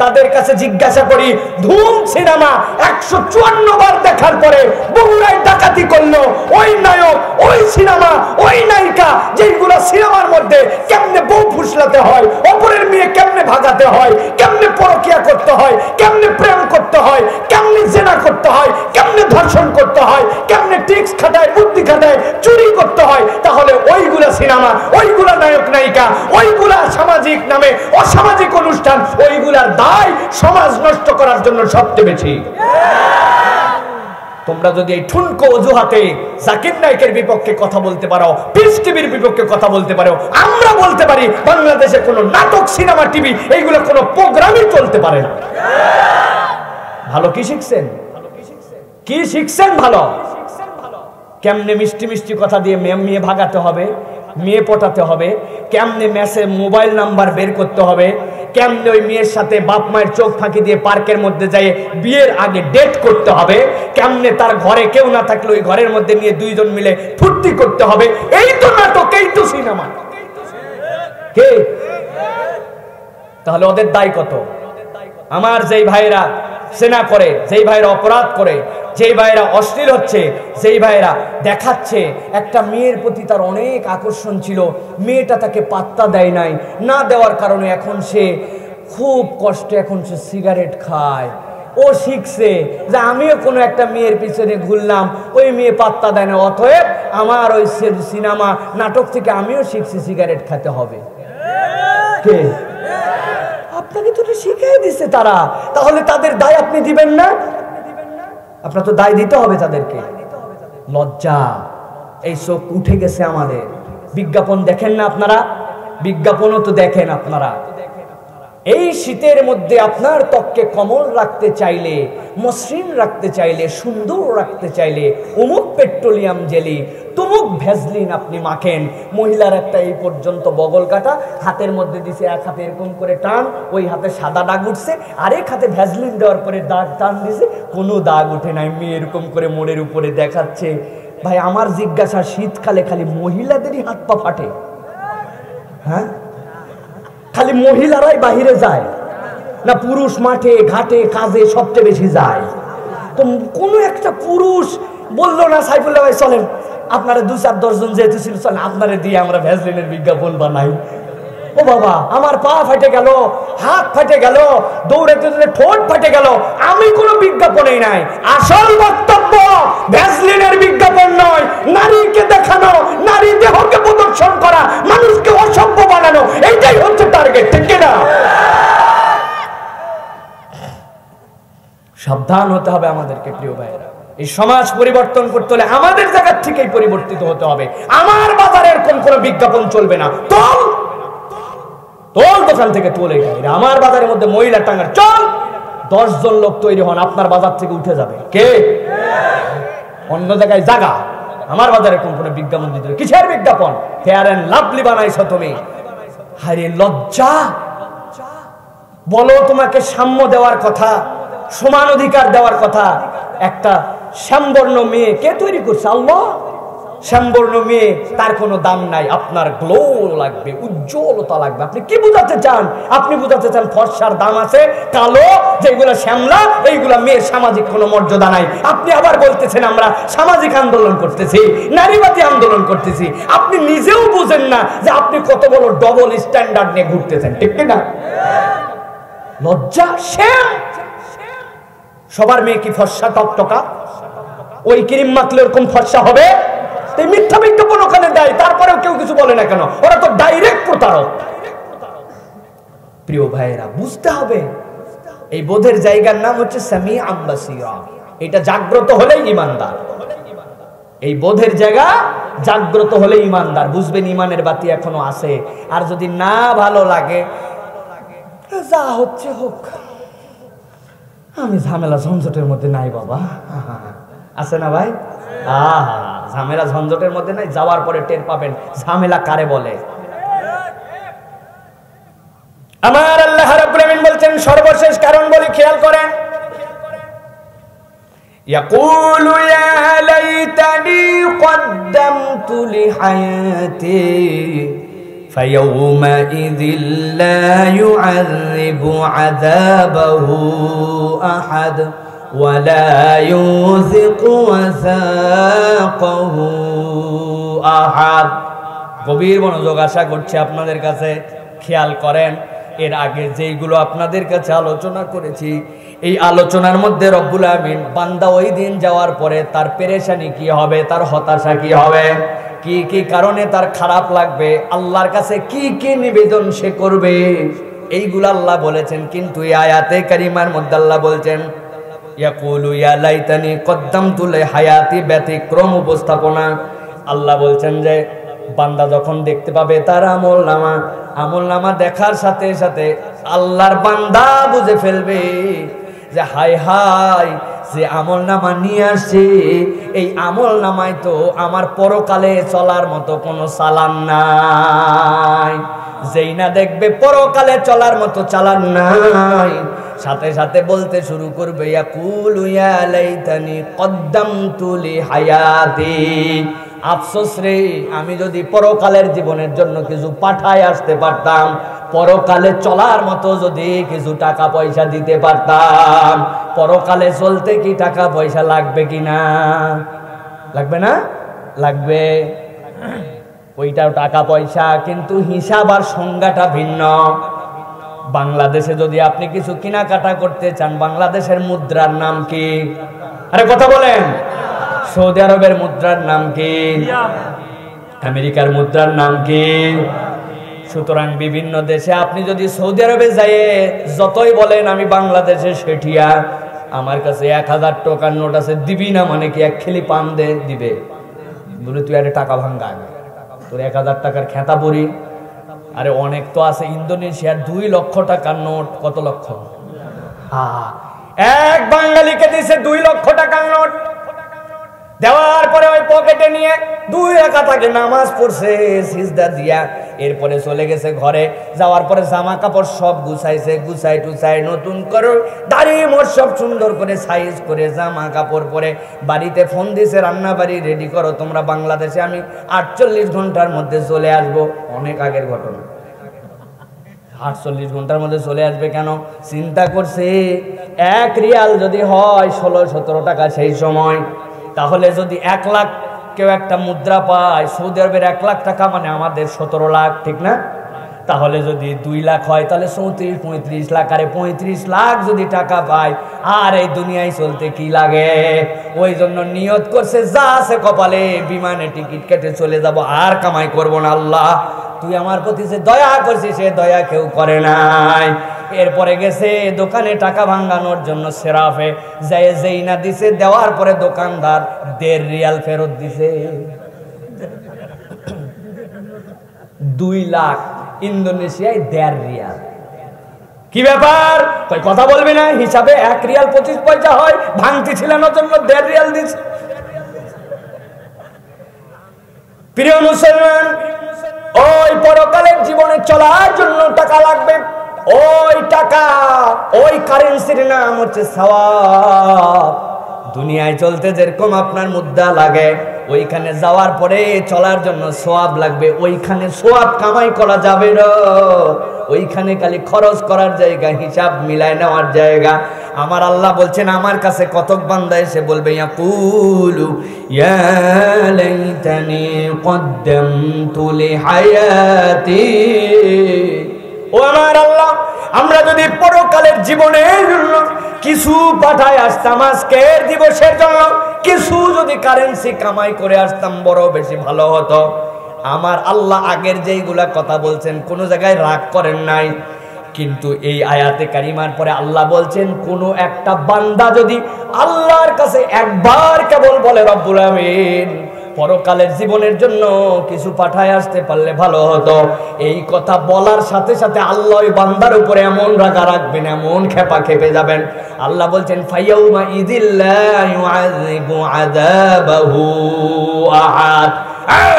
তাদের কাছে জিজ্ঞাসা করি, ধুম সিনেমা 154 বার দেখার পরে বগুড়ায় ডাকাতি করলো ওই নায়ক, ওই সিনেমা, ওই নায়িকা, যেগুলো সিনেমার মধ্যে কেমনে বউ ফুসলাতে হয়, অপরের মেয়ে কেমনে ভাগাতে হয়, কেমনে পরকিয়া করতে হয়, কেমনে প্রেম করতে হয়, কেমনে জেনা করতে হয়, কেমনে ধর্ষণ করতে হয়, কেমনে টিক্স খাটায়, বুদ্ধি খাটায়, চুরি করতে হয়, তাহলে ওইগুলা সিনেমা, ওইগুলা নায়ক নায়িকা, ওইগুলা সামাজিক নামে অসামাজিক অনুষ্ঠান, ওইগুলার দায় সমাজ নষ্ট করার জন্য সবচেয়ে বেশি। তোমরা যদি এই ঠুনকো অজুহাতে জাকির নায়েকের বিপক্ষে কথা বলতে পারো, পিস টিভির বিপক্ষে কথা বলতে পারো, আমরা বলতে পারি বাংলাদেশে কোনো নাটক, সিনেমা, টিভি এইগুলো কোনো প্রোগ্রামই চলতে পারে না। ভালো কি শিখছেন? কি শিখছেন? ভালো কেমনে মিষ্টি মিষ্টি কথা দিয়ে মেয়ে ভাগাতে হবে, মেয়ে পটাতে হবে, কেমনে মেসে মোবাইল নাম্বার বের করতে হবে, কেমনে ওই মেয়ের সাথে বাপ মায়ের চোখ ফাঁকি দিয়ে পার্কের মধ্যে যাই বিয়ের আগে ডেট করতে হবে, কেমনে তার ঘরে কেউ না থাকলে ওই ঘরের মধ্যে নিয়ে দুইজন মিলে ফুর্তি করতে হবে। এই তো নাটক, এই তো সিনেমা। কে? তাহলে ওদের দায় কত? আমার যেই ভাইরা সেনা করে, যেই ভাইরা অপরাধ করে, যেই ভাইরা অশ্লীল হচ্ছে, যেই ভাইরা দেখাচ্ছে একটা মেয়ের প্রতি তার অনেক আকর্ষণ ছিল, মেয়েটা তাকে পাত্তা দেয় নাই, না দেওয়ার কারণে এখন সে খুব কষ্টে এখন সে সিগারেট খায়। ও শিখছে যে আমিও কোনো একটা মেয়ের পিছনে ঘুরলাম, ওই মেয়ে পাত্তা দেয় না, অতএব আমার ওই সিনেমা নাটক থেকে আমিও শিখছি সিগারেট খেতে হবে। কে? আপনাকে তো শিখিয়ে দিচ্ছে তারা, তাহলে তাদের দায় আপনি দিবেন না? আপনার তো দায় দিতে হবে তাদেরকে। লজ্জা, এই চোখ উঠে গেছে আমাদের। বিজ্ঞাপন দেখেন না আপনারা? বিজ্ঞাপনও তো দেখেন আপনারা। এই শীতের মধ্যে আপনার ত্বককে কোমল রাখতে চাইলে, মসৃণ রাখতে চাইলে, সুন্দর রাখতে চাইলে অমুক পেট্রোলিয়াম জেলি, তুমুক ভ্যাসলিন আপনি মাখেন। মহিলার একটা এই পর্যন্ত বগল কাটা, হাতের মধ্যে দিছে, এক হাতে এরকম করে টান, ওই হাতে সাদা দাগ উঠছে, আরেক হাতে ভ্যাসলিন দেওয়ার পরে দাগ টান দিছে, কোনো দাগ উঠে নাই, মেয়ে এরকম করে মোড়ের উপরে দেখাচ্ছে। ভাই আমার জিজ্ঞাসা, শীতকালে খালি মহিলাদেরই হাত পা ফাটে? হ্যাঁ, খালি মহিলারাই বাহিরে যায় না? পুরুষ মাঠে ঘাটে কাজে সবচেয়ে বেশি যায়। তো কোন একটা পুরুষ বললো না, সাইফুল্লাহ ভাই চলেন আপনারা 2-4-10 জন যেহেতু ছিল, চলেন আপনারা দিয়ে আমরা ভ্যাসলিনের বিজ্ঞাপন বানাই। ও বাবা, আমার পা ফাটে গেল, হাত ফাটে গেল, দৌড়াতে দৌড়ে ঠোঁট ফাটে গেল। আমি কোনো বিজ্ঞাপনেই নাই। আসল বক্তব্য ভ্যাসলিনের বিজ্ঞাপন নয়, নারীকে দেখানো, নারী দেহকে প্রদর্শন করা, মানুষকে অসভ্য বানানো, এইটাই হচ্ছে টার্গেট, ঠিক না? সাবধান হতে হবে আমাদেরকে প্রিয় ভাইয়েরা। এই সমাজ পরিবর্তন করতে হলে আমাদের জায়গা থেকেই পরিবর্তিত হতে হবে। আমার বাজারে এরকম কোনো বিজ্ঞাপন চলবে না। তোল দোকান থেকে তোলে, আমার বাজারের মধ্যে মহিলা টাঙ্গার চল, 10 জন লোক তৈরি হন, আপনার বাজার থেকে উঠে যাবে। কে? অন্য জায়গায় জায়গা, আমার বাজারে কোন কোনো বিজ্ঞাপন দিতে? কিসের বিজ্ঞাপন? ফেয়ার এন্ড লাভলি বানাইছো তুমি। হায় লজ্জা! বলো তোমাকে সাম্য দেওয়ার কথা, সমান অধিকার দেওয়ার কথা। একটা শ্যামবর্ণ মেয়ে কে তৈরি করছে? আল্লাহ। শ্যামবর্ণ মেয়ে, তার কোনো দাম নাই। আপনার গ্লো লাগবে, উজ্জ্বলতা লাগবে। আপনি কি বুঝাতে চান? আপনি বুঝাতে চান ফর্সার দাম আছে, কালো যেগুলো শ্যামলা এইগুলা মেয়ের সামাজিক কোনো মর্যাদা নাই। আপনি আবার বলতেছেন আমরা সামাজিক আন্দোলন করতেছি, নারীবাদী আন্দোলন করতেছি। আপনি নিজেও বুঝেন না যে আপনি কত বড় ডবল স্ট্যান্ডার্ড নিয়ে ঘুরতেছেন, ঠিক না? লজ্জা, শ্যাম। সবার মেয়ে কি ফর্সা টকটকা? ওই ক্রিম মাখলে ওরকম ফর্সা হবে? মিথ্যা বিজ্ঞাপন ওখানে দেয়, তারপরেও কেউ কিছু বলে না কেন? ওরা তো ডাইরেক্ট প্রতারক। প্রিয় ভাইয়েরা, বুঝতে হবে এই বোধের জায়গার নাম হচ্ছে সামিআম বাসীরা। এটা জাগ্রত হলেই ঈমানদার। এই বোধের জায়গা জাগ্রত হলে ঈমানদার। বুঝবেন ঈমানের বাতি এখনো আছে। আর যদি না ভালো লাগে, যা হচ্ছে হোক, আমি ঝামেলা ঝঞ্ঝটের মধ্যে নাই বাবা। আছে না ভাই? ঝামেলা ঝঞ্ঝটের মধ্যে নাই। যাওয়ার পরে টের পাবেন ঝামেলা কারে বলে। আমার আল্লাহ রাব্বুল আমিন বলছেন, সর্বশেষ কারণ বলি, খেয়াল করেন। ইয়াকুলু ইয়া লাইতানি কদ্দামতু লিহায়াতি ফায়াউমাইযিল লা ইউআযিবু আযাবাহু আহাদ ওয়ালা ইউযিকু ওয়াসাকাহু আহাদ। গভীর মনোযোগ আশা করছি আপনাদের কাছে। খেয়াল করেন, এর আগে যেইগুলো আপনাদের কাছে আলোচনা করেছি, এই আলোচনার মধ্যে রব্বুল আমিন বান্দা ওই দিন যাওয়ার পরে তার পেরেশানি কি হবে, তার হতাশা কি হবে, কি কি কারণে তার খারাপ লাগবে, আল্লাহর কাছে কি কি নিবেদন সে করবে, এইগুলো আল্লাহ বলেছেন। কিন্তু এই আয়াতে কারিমার মধ্যে আল্লাহ বলছেন, ইয়াকুলু ইয়া লাইতানি কদ্দামতু লিহায়াতি, ব্যতিক্রম উপস্থাপনা। আল্লাহ বলছেন যে বান্দা যখন দেখতে পাবে তার আমলনামা দেখার সাথে সাথে আল্লাহর বান্দা বুঝে ফেলবে যে হায় হায়, যে আমলনামা নিয়ে আসছে এই আমলনামায় তো আমার পরকালে চলার মতো কোনো চালান নাই। যেই না দেখবে পরকালে চলার মতো চালান নাই, সাথে সাথে বলতে শুরু করবে, ইয়াকুলু ইয়া লাইতানি কদ্দামতু লিহায়াতি, আফসোস রে, আমি যদি পরকালের জীবনের জন্য কিছু পাঠায় আসতে পারতাম, পরকালে চলার মতো যদি কিছু টাকা পয়সা দিতে পারতাম। পরকালে চলতে কি টাকা পয়সা লাগবে কিনা? লাগবে না? লাগবে। ওইটাও টাকা পয়সা, কিন্তু হিসাব আর সংজ্ঞাটা ভিন্ন। বাংলাদেশে যদি আপনি কিছু কেনাকাটা করতে চান, বাংলাদেশের মুদ্রার নাম কি? আরে কথা বলেন। সৌদি আরবের মুদ্রার নাম কি? আমেরিকার মুদ্রার নাম কি? সুতরাং বিভিন্ন দেশে আপনি যদি সৌদি আরবে যাই যতই বলেন আমি বাংলাদেশে শেঠিয়া, আমার কাছে 1000 টাকার নোট আছে, দিবি না মানে কি এক খেলি পান দিবে? বলে তুই আরে টাকা ভাঙ্গা, তোর 1000 টাকার খেতা পড়ি। আরে অনেক তো আছে ইন্দোনেশিয়ার 2 লক্ষ টাকার নোট। কত লক্ষ? এক বাঙালিকে দিয়েছে 2 লক্ষ টাকার নোট। দেওয়ার পরে ওই পকেটে নিয়ে 2 রাকাত আগে নামাজ পড়ছে সিজদা দিয়া, এরপরে চলে গেছে ঘরে। যাওয়ার পরে জামা কাপড় সব গুছাইছে, গুছাই নতুন করে দাড়ি মোট সব সুন্দর করে সাইজ করে জামা কাপড় পরে বাড়িতে ফোন দিছে, রান্না বাড়ি রেডি করো তোমরা, বাংলাদেশে আমি 48 ঘন্টার মধ্যে চলে আসবো। অনেক আগের ঘটনা। 48 ঘন্টার মধ্যে চলে আসবে কেন? চিন্তা করছে 1 রিয়াল যদি হয় 16-17 টাকা সেই সময়, তাহলে যদি 1 লাখ কেউ একটা মুদ্রা পায়, সৌদি আরবের 1 লাখ টাকা মানে আমাদের 17 লাখ, ঠিক না? তাহলে যদি 2 লাখ হয় তাহলে 34-35 লাখ। আরে 35 লাখ যদি টাকা পায়, আর এই দুনিয়ায় চলতে কি লাগে? ওই জন্য নিয়ত করছে যা আছে কপালে, বিমানে টিকিট কেটে চলে যাব, আর কামাই করব না। আল্লাহ তুই আমার প্রতি যে দয়া করছিস সে দয়া কেউ করে নাই। এরপরে গেছে দোকানে টাকা ভাঙানোর জন্য, সেরাফে যেই না দিছে, দেওয়ার পরে দোকানদার 1.5 রিয়াল ফেরত দিছে। 2 লাখ ইন্দোনেশিয়ায় 1.5 রিয়াল। কি ব্যাপার? তুই কথা বলবি না? হিসাবে 1 রিয়াল 25 পয়সা হয়, ভাঙতি ছিলানোর জন্য 1.5 রিয়াল দিছে। প্রিয় মুসলমান, ওই পরকালের জীবনে চলার জন্য টাকা লাগবে। ওই টাকা ওই কারেন্সির নাম হচ্ছে সওয়াব। দুনিয়ায় চলতে যেরকম আপনার মুদ্রা লাগে, ওইখানে যাওয়ার পরে চলার জন্য সওয়াব লাগবে। ওইখানে সওয়াব কামাই করা যাবে না, ওইখানে খালি খরচ করার জায়গা, হিসাব মিলায় নেওয়ার জায়গা। আমার আল্লাহ বলছেন, আমার কাছে কতক বান্দা এসে বলবে, ইয়াকুলু ইয়া লাইতানি কদ্দামতু লিহায়াতি। ও আমার আল্লাহ, আমরা যদি পরকালের জীবনের জন্য কিছু পাঠায় আসতাম, আজকের দিবসের জন্য কিছু যদি কারেন্সি কামাই করে আসতাম, বড় বেশি ভালো হতো। আমার আল্লাহ আগের যেইগুলা কথা বলছেন কোনো জায়গায় রাগ করেন নাই, কিন্তু এই আয়াতে কারিমার পরে আল্লাহ বলছেন, কোন একটা বান্দা যদি আল্লাহর কাছে একবার কেবল বলে, রব্বুল আমিন পরকালের জীবনের জন্য কিছু পাঠায় আসতে পারলে ভালো হতো, এই কথা বলার সাথে সাথে আল্লাহ ওই বান্দার উপরে এমন রাগা রাখবেন, এমন খেপা খেপে যাবেন। আল্লাহ বলছেন, ফায়াউমা ইযিল্লা ইউআযিবু আযাবাহু আহাদ।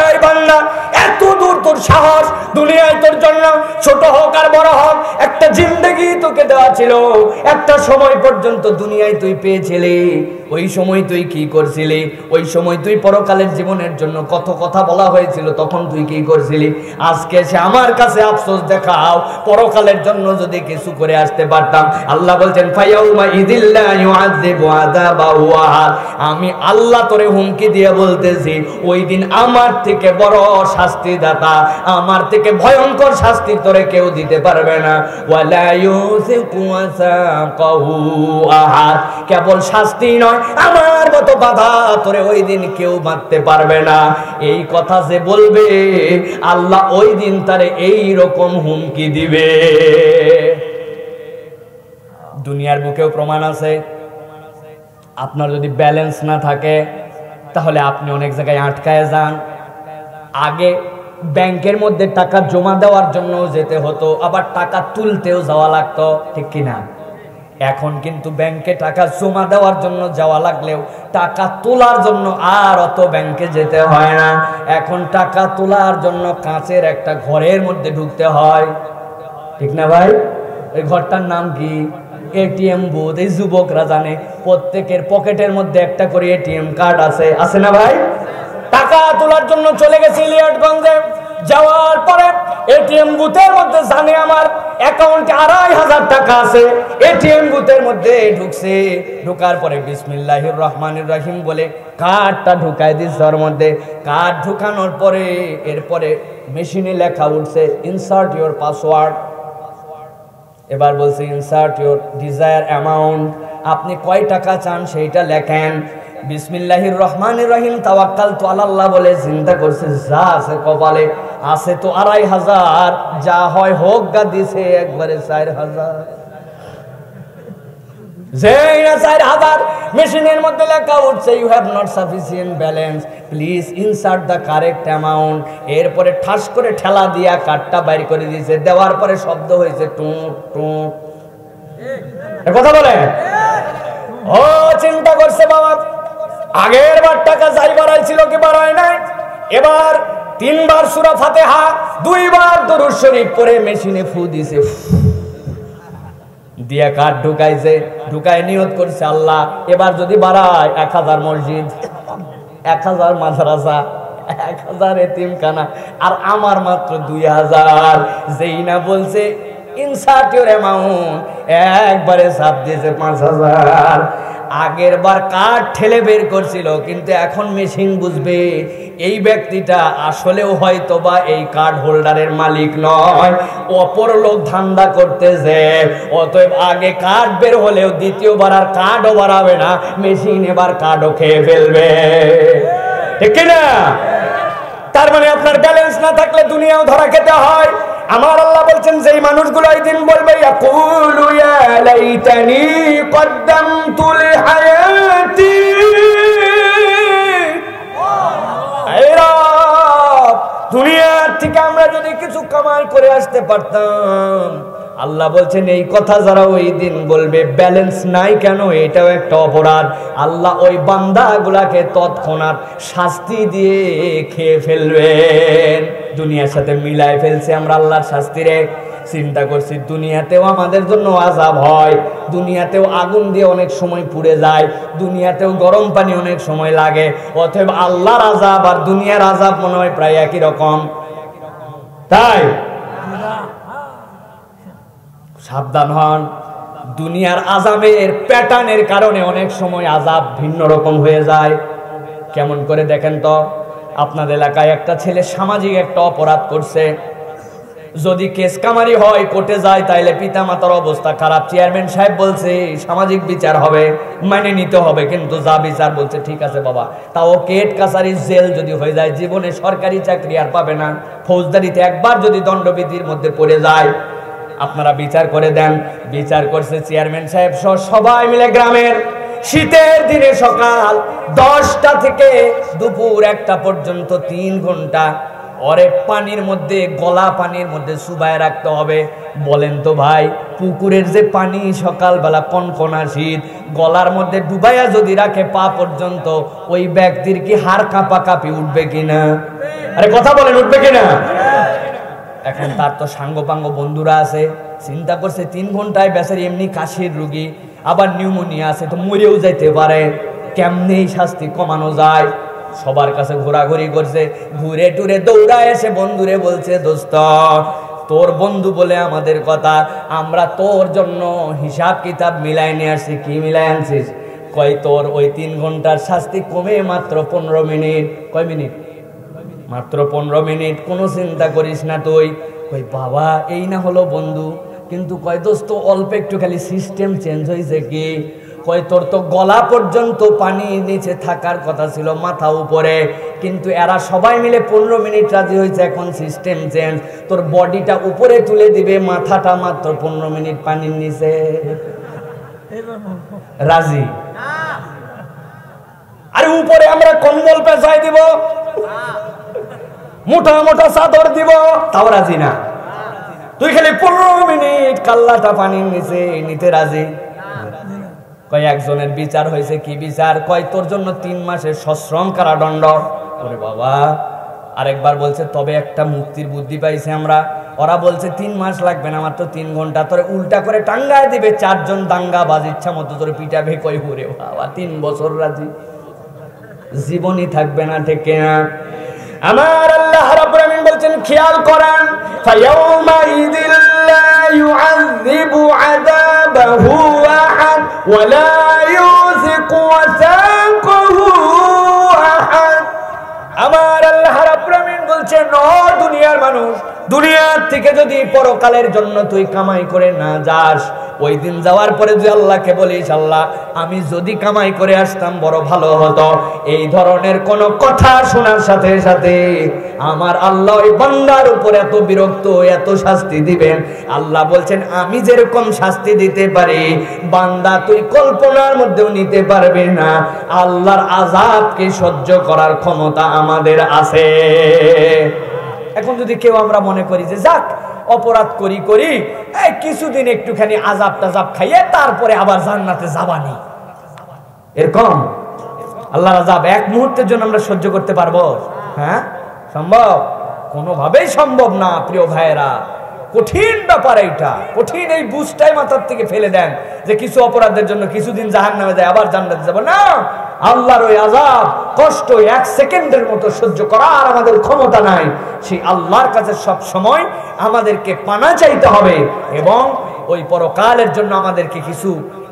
এই বান্দা, এত দূর তোর সাহস, দুনিয়ায় তোর জন্য ছোট হোক আর বড় হোক একটা জিন্দেগি তোকে দেওয়া ছিল, একটা সময় পর্যন্ত দুনিয়ায় তুই পেয়েছিলি। ওই সময় তুই কি করছিলি? ওই সময় তুই পরকালের জীবনের জন্য কত কথা বলা হয়েছিল, তখন তুই কি করছিলি? আজকে সে আমার কাছে আফসোস দেখাও, পরকালের জন্য যদি কিছু করে আসতে পারতাম। আল্লাহ বলছেন, ফায়াউমা ইযিল্লা ইউআযিবু আযাবাহু আহাদ। আমি আল্লাহ তোরে হুমকি দিয়ে বলতেছি, ওই দিন আমার থেকে বড় শাস্তিদাতা, আমার থেকে ভয়ঙ্কর শাস্তি তোরে কেউ দিতে পারবে না। ওয়ালা ইউসিকু ওয়াসাকাহু আহাদ। কেবল শাস্তি নয়, আমার মতো বাধা তোরে ওই দিন কেউ মারতে পারবে না। এই কথা যে বলবে, আল্লাহ ওই দিন তারে এই রকম হুমকি দিবে। দুনিয়ার বুকেও প্রমাণ আছে। আপনার যদি ব্যালেন্স না থাকে, তাহলে আপনি অনেক জায়গায় আটকায় যান। আগে ব্যাংকের মধ্যে টাকা জমা দেওয়ার জন্য যেতে হতো, আবার টাকা তুলতেও যাওয়া লাগতো, ঠিক কিনা? এখন কিন্তু ব্যাংকে টাকা জমা দেওয়ার জন্য যাওয়া লাগলেও টাকা তোলার জন্য আর অত ব্যাংকে যেতে হয় না। এখন টাকা তোলার জন্য কাঁচের একটা ঘরের মধ্যে ঢুকতে হয়, ঠিক না ভাই? এই ঘরটার নাম কি? ATM booth. এই যুবকরা জানে, প্রত্যেকের পকেটের মধ্যে একটা করে এটিএম কার্ড আছে, আছে না ভাই? টাকা তোলার জন্য চলে গেছি ইলিয়াটগঞ্জে, যাওয়ার পরে এটিএম বুথের মধ্যে জানে আমার অ্যাকাউন্টে ২৫০০ টাকা আছে। এটিএম বুথের মধ্যে ঢুকছে, ঢোকার পরে বিসমিল্লাহির রহমানির রহিম বলে কার্ডটা ঢুকাই দিচ্ছে ওর মধ্যে। কার্ড ঢুকানোর পরে এরপরে মেশিনে লেখা উঠছে, ইনসার্ট ইউর পাসওয়ার্ড। এবার বলছে, ইনসার্ট ইউর ডিজায়ার অ্যামাউন্ট। আপনি কয় টাকা চান সেইটা লেখেন। বিসমিল্লাহির রহমানির রহিম তাওয়াক্কালতু আলাল্লাহ বলে চিন্তা করছে, যা আছে কপালে আছে তো ২৫০০, যা হয় হোক গা, দিছে একবারে ৪০০০। যেই না ৪০০০ মেশিনের মধ্যে লেখা উঠছে, you have not sufficient balance, please insert the correct amount. এরপরে ঠাস করে ঠেলা দিয়া কার্ডটা বাইর করে দিয়েছে। দেওয়ার পরে শব্দ হয়েছে টুক টুক। কথা বলে ও চিন্তা করছে, বাবা আগের বার টাকা যাই বাড়াইছিল কি বাড়ায় নাই, এবার ৩ বার সূরা ফাতিহা, ২ বার দরুদ শরীফ পড়ে মেশিনে ফু দিছে, দিয়া কার্ড ঢুকাইছে। ঢুকায় নিয়ত করছে, আল্লাহ এবার যদি বাড়ায় ১০০০ মসজিদ, ১০০০ মাদ্রাসা, ১০০০ এতিমখানা, আর আমার মাত্র ২০০০। যেই না বলছে ইনসার্ট ইউর অ্যামাউন্ট, একবারে চাপ দিয়েছে ৫০০০। আগের বার কার্ড ঠেলে বের করছিল, কিন্তু এখন মেশিন বুঝবে এই ব্যক্তিটা আসলেও হয়তো বা এই কার্ড হোল্ডারের মালিক নয়, অপর লোক ধান্দা করতেছে। অতএব আগে কার্ড বের হলেও দ্বিতীয়বার আর কার্ডও বাড়াবে না, মেশিন এবার কার্ডও খেয়ে ফেলবে, ঠিক কিনা? তার মানে আপনার ব্যালেন্স না থাকলে দুনিয়াও ধরা খেতে হয়। আমার আল্লাহ বলছেন, যেই মানুষগুলো এই দিন বলবে, ইয়াকুলু ইয়া লাইতানি কদ্দামতু লিহায়াতি, এই রব দুনিয়ার থেকে আমরা যদি কিছু কামাই করে আসতে পারতাম। আল্লাহ বলছেন, এই কথা যারা ওই দিন বলবে, ব্যালেন্স নাই কেন, এটাও একটা অপরাধ। আল্লাহ ওই বান্দাগুলাকে তৎক্ষণাৎ শাস্তি দিয়ে খেয়ে ফেলবেন। দুনিয়ার সাথে মিলাই ফেলছে আমরা আল্লাহর শাস্তি রে। চিন্তা করছি দুনিয়াতেও আমাদের জন্য আযাব হয়, দুনিয়াতেও আগুন দিয়ে অনেক সময় পুড়ে যায়, দুনিয়াতেও গরম পানি অনেক সময় লাগে, অতএব আল্লাহর আযাব আর দুনিয়ার আযাব মনে হয় প্রায় একই রকম। তাই সাবধান হন, দুনিয়ার আযাবের প্যাটার্নের কারণে অনেক সময় আযাব ভিন্ন রকম হয়ে যায়। কেমন করে দেখেন তো, আপনাদের এলাকায় একটা ছেলে সামাজিক একটা অপরাধ করছে, যদি কেস কামারি হয় কোর্টে যায় তাইলে পিতামাতার অবস্থা খারাপ। চেয়ারম্যান সাহেব বলছে সামাজিক বিচার হবে, মানে নিতে হবে, কিন্তু যা বিচার বলছে ঠিক আছে বাবা, তাও কেট কাছারি জেল যদি হয়ে যায়, জীবনে সরকারি চাকরি আর পাবে না, ফৌজদারিতে একবার যদি দণ্ডবিধির মধ্যে পড়ে যায়, আপনারা বিচার করে দেন। বিচার করছে চেয়ারম্যান সাহেব সহ সবাই মিলে গ্রামের, শীতের দিনে সকাল 10টা থেকে দুপুর 1টা পর্যন্ত 3 ঘন্টা ওরে পানির মধ্যে, গলা পানির মধ্যে চুবায় রাখতে হবে। বলেন তো ভাই, পুকুরের যে পানি সকালবেলা কনকনা শীত, গলার মধ্যে ডুবাইয়া যদি রাখে পা পর্যন্ত, ওই ব্যক্তির কি হাড় কাঁপাকাঁপি উঠবে কিনা? আরে কথা বলেন, উঠবে কিনা? এখন তার তো সাঙ্গপাঙ্গ বন্ধুরা আছে, চিন্তা করছে 3 ঘন্টায় বেচারি এমনি কাশির রোগী, আবার নিউমোনিয়া আছে, তো মরেও যাইতে পারে, কেমনে এই শাস্তি কমানো যায়? সবার কাছে ঘোরাঘুরি করছে, ঘুরে টুরে দৌড়া এসে বন্ধুরে বলছে, দোস্ত তোর বন্ধু বলে আমাদের কথা, আমরা তোর জন্য হিসাব কিতাব মিলাই নিয়ে আসছি। কি মিলাই আনছিস? কয় তোর ওই 3 ঘন্টার শাস্তি কমে মাত্র 15 মিনিট। কয় মিনিট? মাত্র 15 মিনিট, কোনো চিন্তা করিস না তুই। কই বাবা এই না হলো বন্ধু, কিন্তু কয় দোস্ত অল্প একটু খালি সিস্টেম চেঞ্জ হয়েছে। কি? কয় তোর তো গলা পর্যন্ত পানি নিচে থাকার কথা ছিল, মাথা উপরে, কিন্তু এরা সবাই মিলে 15 মিনিট রাজি হয়েছে, এখন সিস্টেম চেঞ্জ, তোর বডিটা উপরে তুলে দিবে, মাথাটা মাত্র 15 মিনিট পানির নিচে। রাজি? আরে উপরে আমরা কম্বল পেঁচাই দিব, মোটা মোটা চাদর দিব, তাও রাজি না। তুই খালি 15 মিনিট কাল্লাটা পানির নিচে নিতে রাজি? কয় একজনের বিচার হয়েছে। কি বিচার? কয় তোর জন্য 3 মাসের সশ্রম কারাদণ্ড। ওরে বাবা! আরেকবার বলছে তবে একটা মুক্তির বুদ্ধি পাইছে আমরা। ওরা বলছে 3 মাস লাগবে না, মাত্র 3 ঘন্টা, তোরে উল্টা করে টাঙ্গায় দিবে, 4 জন দাঙ্গাবাজ ইচ্ছা মতো তোরে পিটাবে। কই ঘুরে বাবা 3 বছর রাজি, জীবনই থাকবে না, ঠিক না? আমার আল্লাহ রাব্বুল আমিন বলছেন, খেয়াল করেন, ফায়াউমাইযিল লা ইউআযযিবু আযাবাহু আহাদ ওয়া লা ইউযিকু ওয়াসাকাহু আহাদ। আমার আল্লাহ রাব্বুল আমিন বলছেন, ও দুনিয়ার মানুষ, দুনিয়ার থেকে যদি পরকালের জন্য তুই কামাই করে না যাস, ওই দিন যাওয়ার পরে যে আল্লাহকে বলিস, আল্লাহ আমি যদি কামাই করে আসতাম বড় ভালো হতো, এই ধরনের কোন কথা শোনার সাথে সাথে আমার আল্লাহ ওই বান্দার উপর এত বিরক্ত, এত শাস্তি দিবেন। আল্লাহ বলছেন, আমি যেরকম শাস্তি দিতে পারি বান্দা তুই কল্পনার মধ্যেও নিতে পারবে না। আল্লাহর আযাবকে সহ্য করার ক্ষমতা আমাদের আছে। এখন যদি কেউ আমরা মনে করি যে যাক অপরাধ করি এই কিছুদিন একটুখানি আযাব টাজাব খাইয়ে তারপরে আবার জান্নাতে যাবানি, এরকম আল্লাহর আযাব 1 মুহূর্তের জন্য আমরা সহ্য করতে পারবো? হ্যাঁ, সম্ভব? কোনোভাবেই সম্ভব না প্রিয় ভাইয়েরা। কঠিন ব্যাপার এইটা, কঠিন। এই বুঝটাই মাথার থেকে ফেলে দেন যে কিছু অপরাধের জন্য কিছুদিন জাহান্নামে যায় আবার জান্নাতে যাব না। আল্লাহর ওই আযাব কষ্ট 1 সেকেন্ডের মতো সহ্য করার আমাদের ক্ষমতা নাই। সেই আল্লাহর কাছে সব সময় আমাদেরকে পানা চাইতে হবে, এবং ওই পরকালের জন্য আমাদেরকে কিছু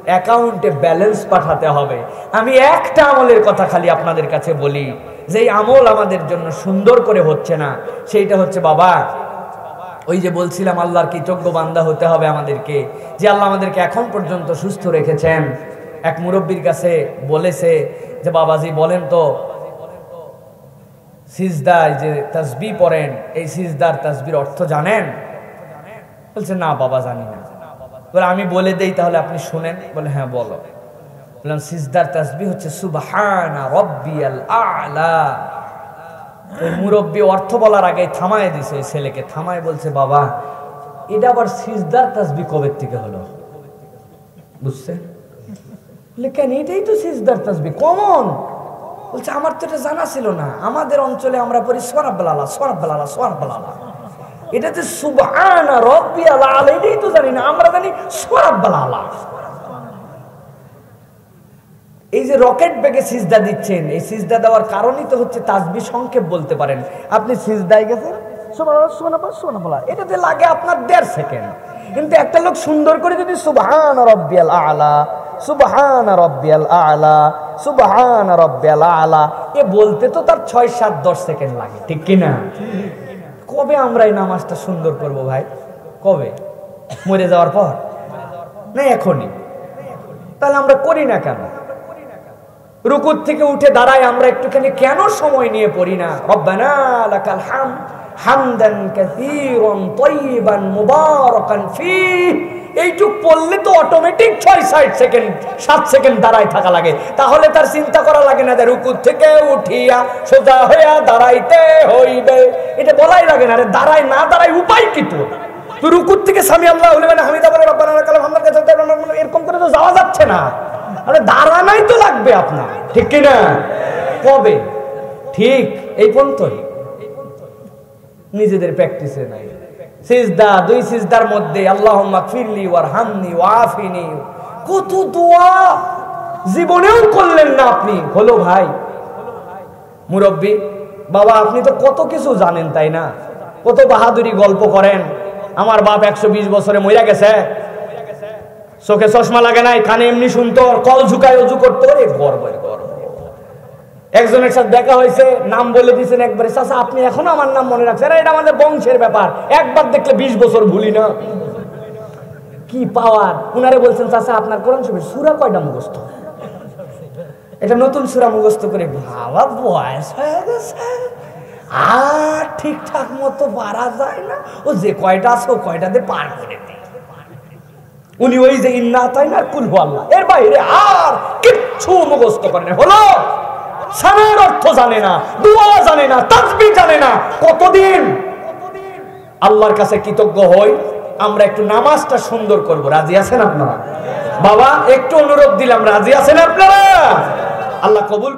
অ্যাকাউন্টে ব্যালেন্স পাঠাতে হবে। আমি একটা আমলের কথা খালি আপনাদের কাছে বলি, যেই আমল আমাদের জন্য সুন্দর করে হচ্ছে না, সেইটা হচ্ছে বাবা ওই যে বলছিলাম আল্লাহর কৃতজ্ঞ বান্দা হতে হবে আমাদেরকে, যে আল্লাহ আমাদেরকে এখন পর্যন্ত সুস্থ রেখেছেন। এক মুরব্বির কাছে বলেছে যে বাবাজি বলেন তো সিজদায় যে তাসবিহ পড়েন, এই সিজদার তাসবির অর্থ জানেন? বলছে না বাবা জানি না। বলে আমি বলে দেই তাহলে আপনি শুনেন। বলে হ্যাঁ বলো। বললাম সিজদার তাসবিহ হচ্ছে সুবহানা রাব্বিয়াল আ'লা। ওই মুরব্বি অর্থ বলার আগে থামায় দিছে ওই ছেলেকে, থামায় বলছে বাবা এটা আবার সিজদার তাসবিহ কবে থেকে হলো? বুঝছে? বলে কেন? এটাই তো সিজদার তাসবিহ, কমন। বলছে আমার তো এটা জানা ছিল না, আমাদের অঞ্চলে আমরা পড়ি সুবহানাল্লাহ সুবহানাল্লাহ সুবহানাল্লাহ। এটাতে সুবহান রাব্বিয়াল আলা, এটাই তো জানি না, আমরা জানি সুবহানাল আলা। এই যে রকেট বেগে সিজদা দিচ্ছেন, এই সিজদা দেওয়ার কারণই তো হচ্ছে তাসবিহ সংক্ষেপ বলতে পারেন। আপনি সিজদায় গেছেন সুবহানাল্লাহ সুবহানাল্লাহ সুবহানাল্লাহ, এটাতে লাগে আপনার 1.5 সেকেন্ড। কিন্তু একটা লোক সুন্দর করে যদি সুবহান রাব্বিয়াল আলা, সুবহান রাব্বিয়াল আলা, সুবহান রাব্বিয়াল আলা এ বলতে তো তার 6, 7, 10 সেকেন্ড লাগে, ঠিক কি না? কবে আমরা এই নামাজটা সুন্দর করব ভাই? কবে? মরে যাওয়ার পর না এখনই? তাহলে আমরা করি না কেন? রুকুর থেকে উঠে দাঁড়ায় আমরা একটুখানি কেন সময় নিয়ে পড়ি না? রব্বানা লাকাল হামদ হামদান কাসীরান তাইয়িবান মুবারাকান ফীহ। এইটুক পড়লে তো অটোমেটিক 6, 7 সেকেন্ড 7 সেকেন্ড দাঁড়ায় থাকা লাগে। তাহলে তার চিন্তা করা লাগে না যে রুকুর থেকে উঠিয়া সোজা হইয়া দাঁড়াইতে হইবে, এটা বলাই লাগে না। আরে দাঁড়ায় না দাঁড়ায় উপায় কি? তো রুকুর থেকে সামি আল্লাহু লিমান হামিদা বলে রব্বানা লাকাল হামদ এরকম করে তো যাওয়া যাচ্ছে না। আরে দাঁড়ানোই তো লাগবে আপনার, ঠিক কি না? কবে? ঠিক এই পর্যন্তই নিজেদের প্র্যাকটিসে নাই। সিজদা, 2 সিজদার মধ্যে আল্লাহুম্মা গফিরলি ওয়ারহামনি ওয়াআফিনি, কত দোয়া জীবনেও করলেন না আপনি। হলো ভাই মুরব্বি বাবা, আপনি তো কত কিছু জানেন তাই না? কত বাহাদুরি গল্প করেন। আমার বাপ 120 বছরে মইরা গেছে, চোখে চশমা লাগে নাই, কানে এমনি শুনতো, কল ঝুকায় অজু করতো। রে গর্বের গর্ব। একজনের সাথে দেখা হয়েছে, নাম বলে দিয়েছেন একবারে, চাচা আপনি এখনো আমার নাম মনে রাখছেন? এটা আমাদের বংশের ব্যাপার, একবার দেখলে 20 বছর ভুলি না। কি পাওয়ার! উনারে বলছেন চাচা আপনার কোরআন শরীফের সূরা কয়টা মুখস্থ? এটা নতুন সূরা মুখস্থ করে বাবা বয়স হয়ে গেছে, আর ঠিকঠাক মতো পারা যায় না। ও যে কয়টা আছে ও কয়টাতে পার করে দেয়। উনি ওই যে ইন্না আতাইনা কুল হুয়াল্লাহ, এর বাইরে আর কিচ্ছু মুখস্থ করে না। হলো সানের অর্থ জানে না, দোয়া জানে না, তাসবিহ জানে না। কতদিন আল্লাহর কাছে কৃতজ্ঞ হই আমরা একটু নামাজটা সুন্দর করব। রাজি আছেন আপনারা? বাবা একটু অনুরোধ দিলাম, রাজি আছেন আপনারা? আল্লাহ কবুল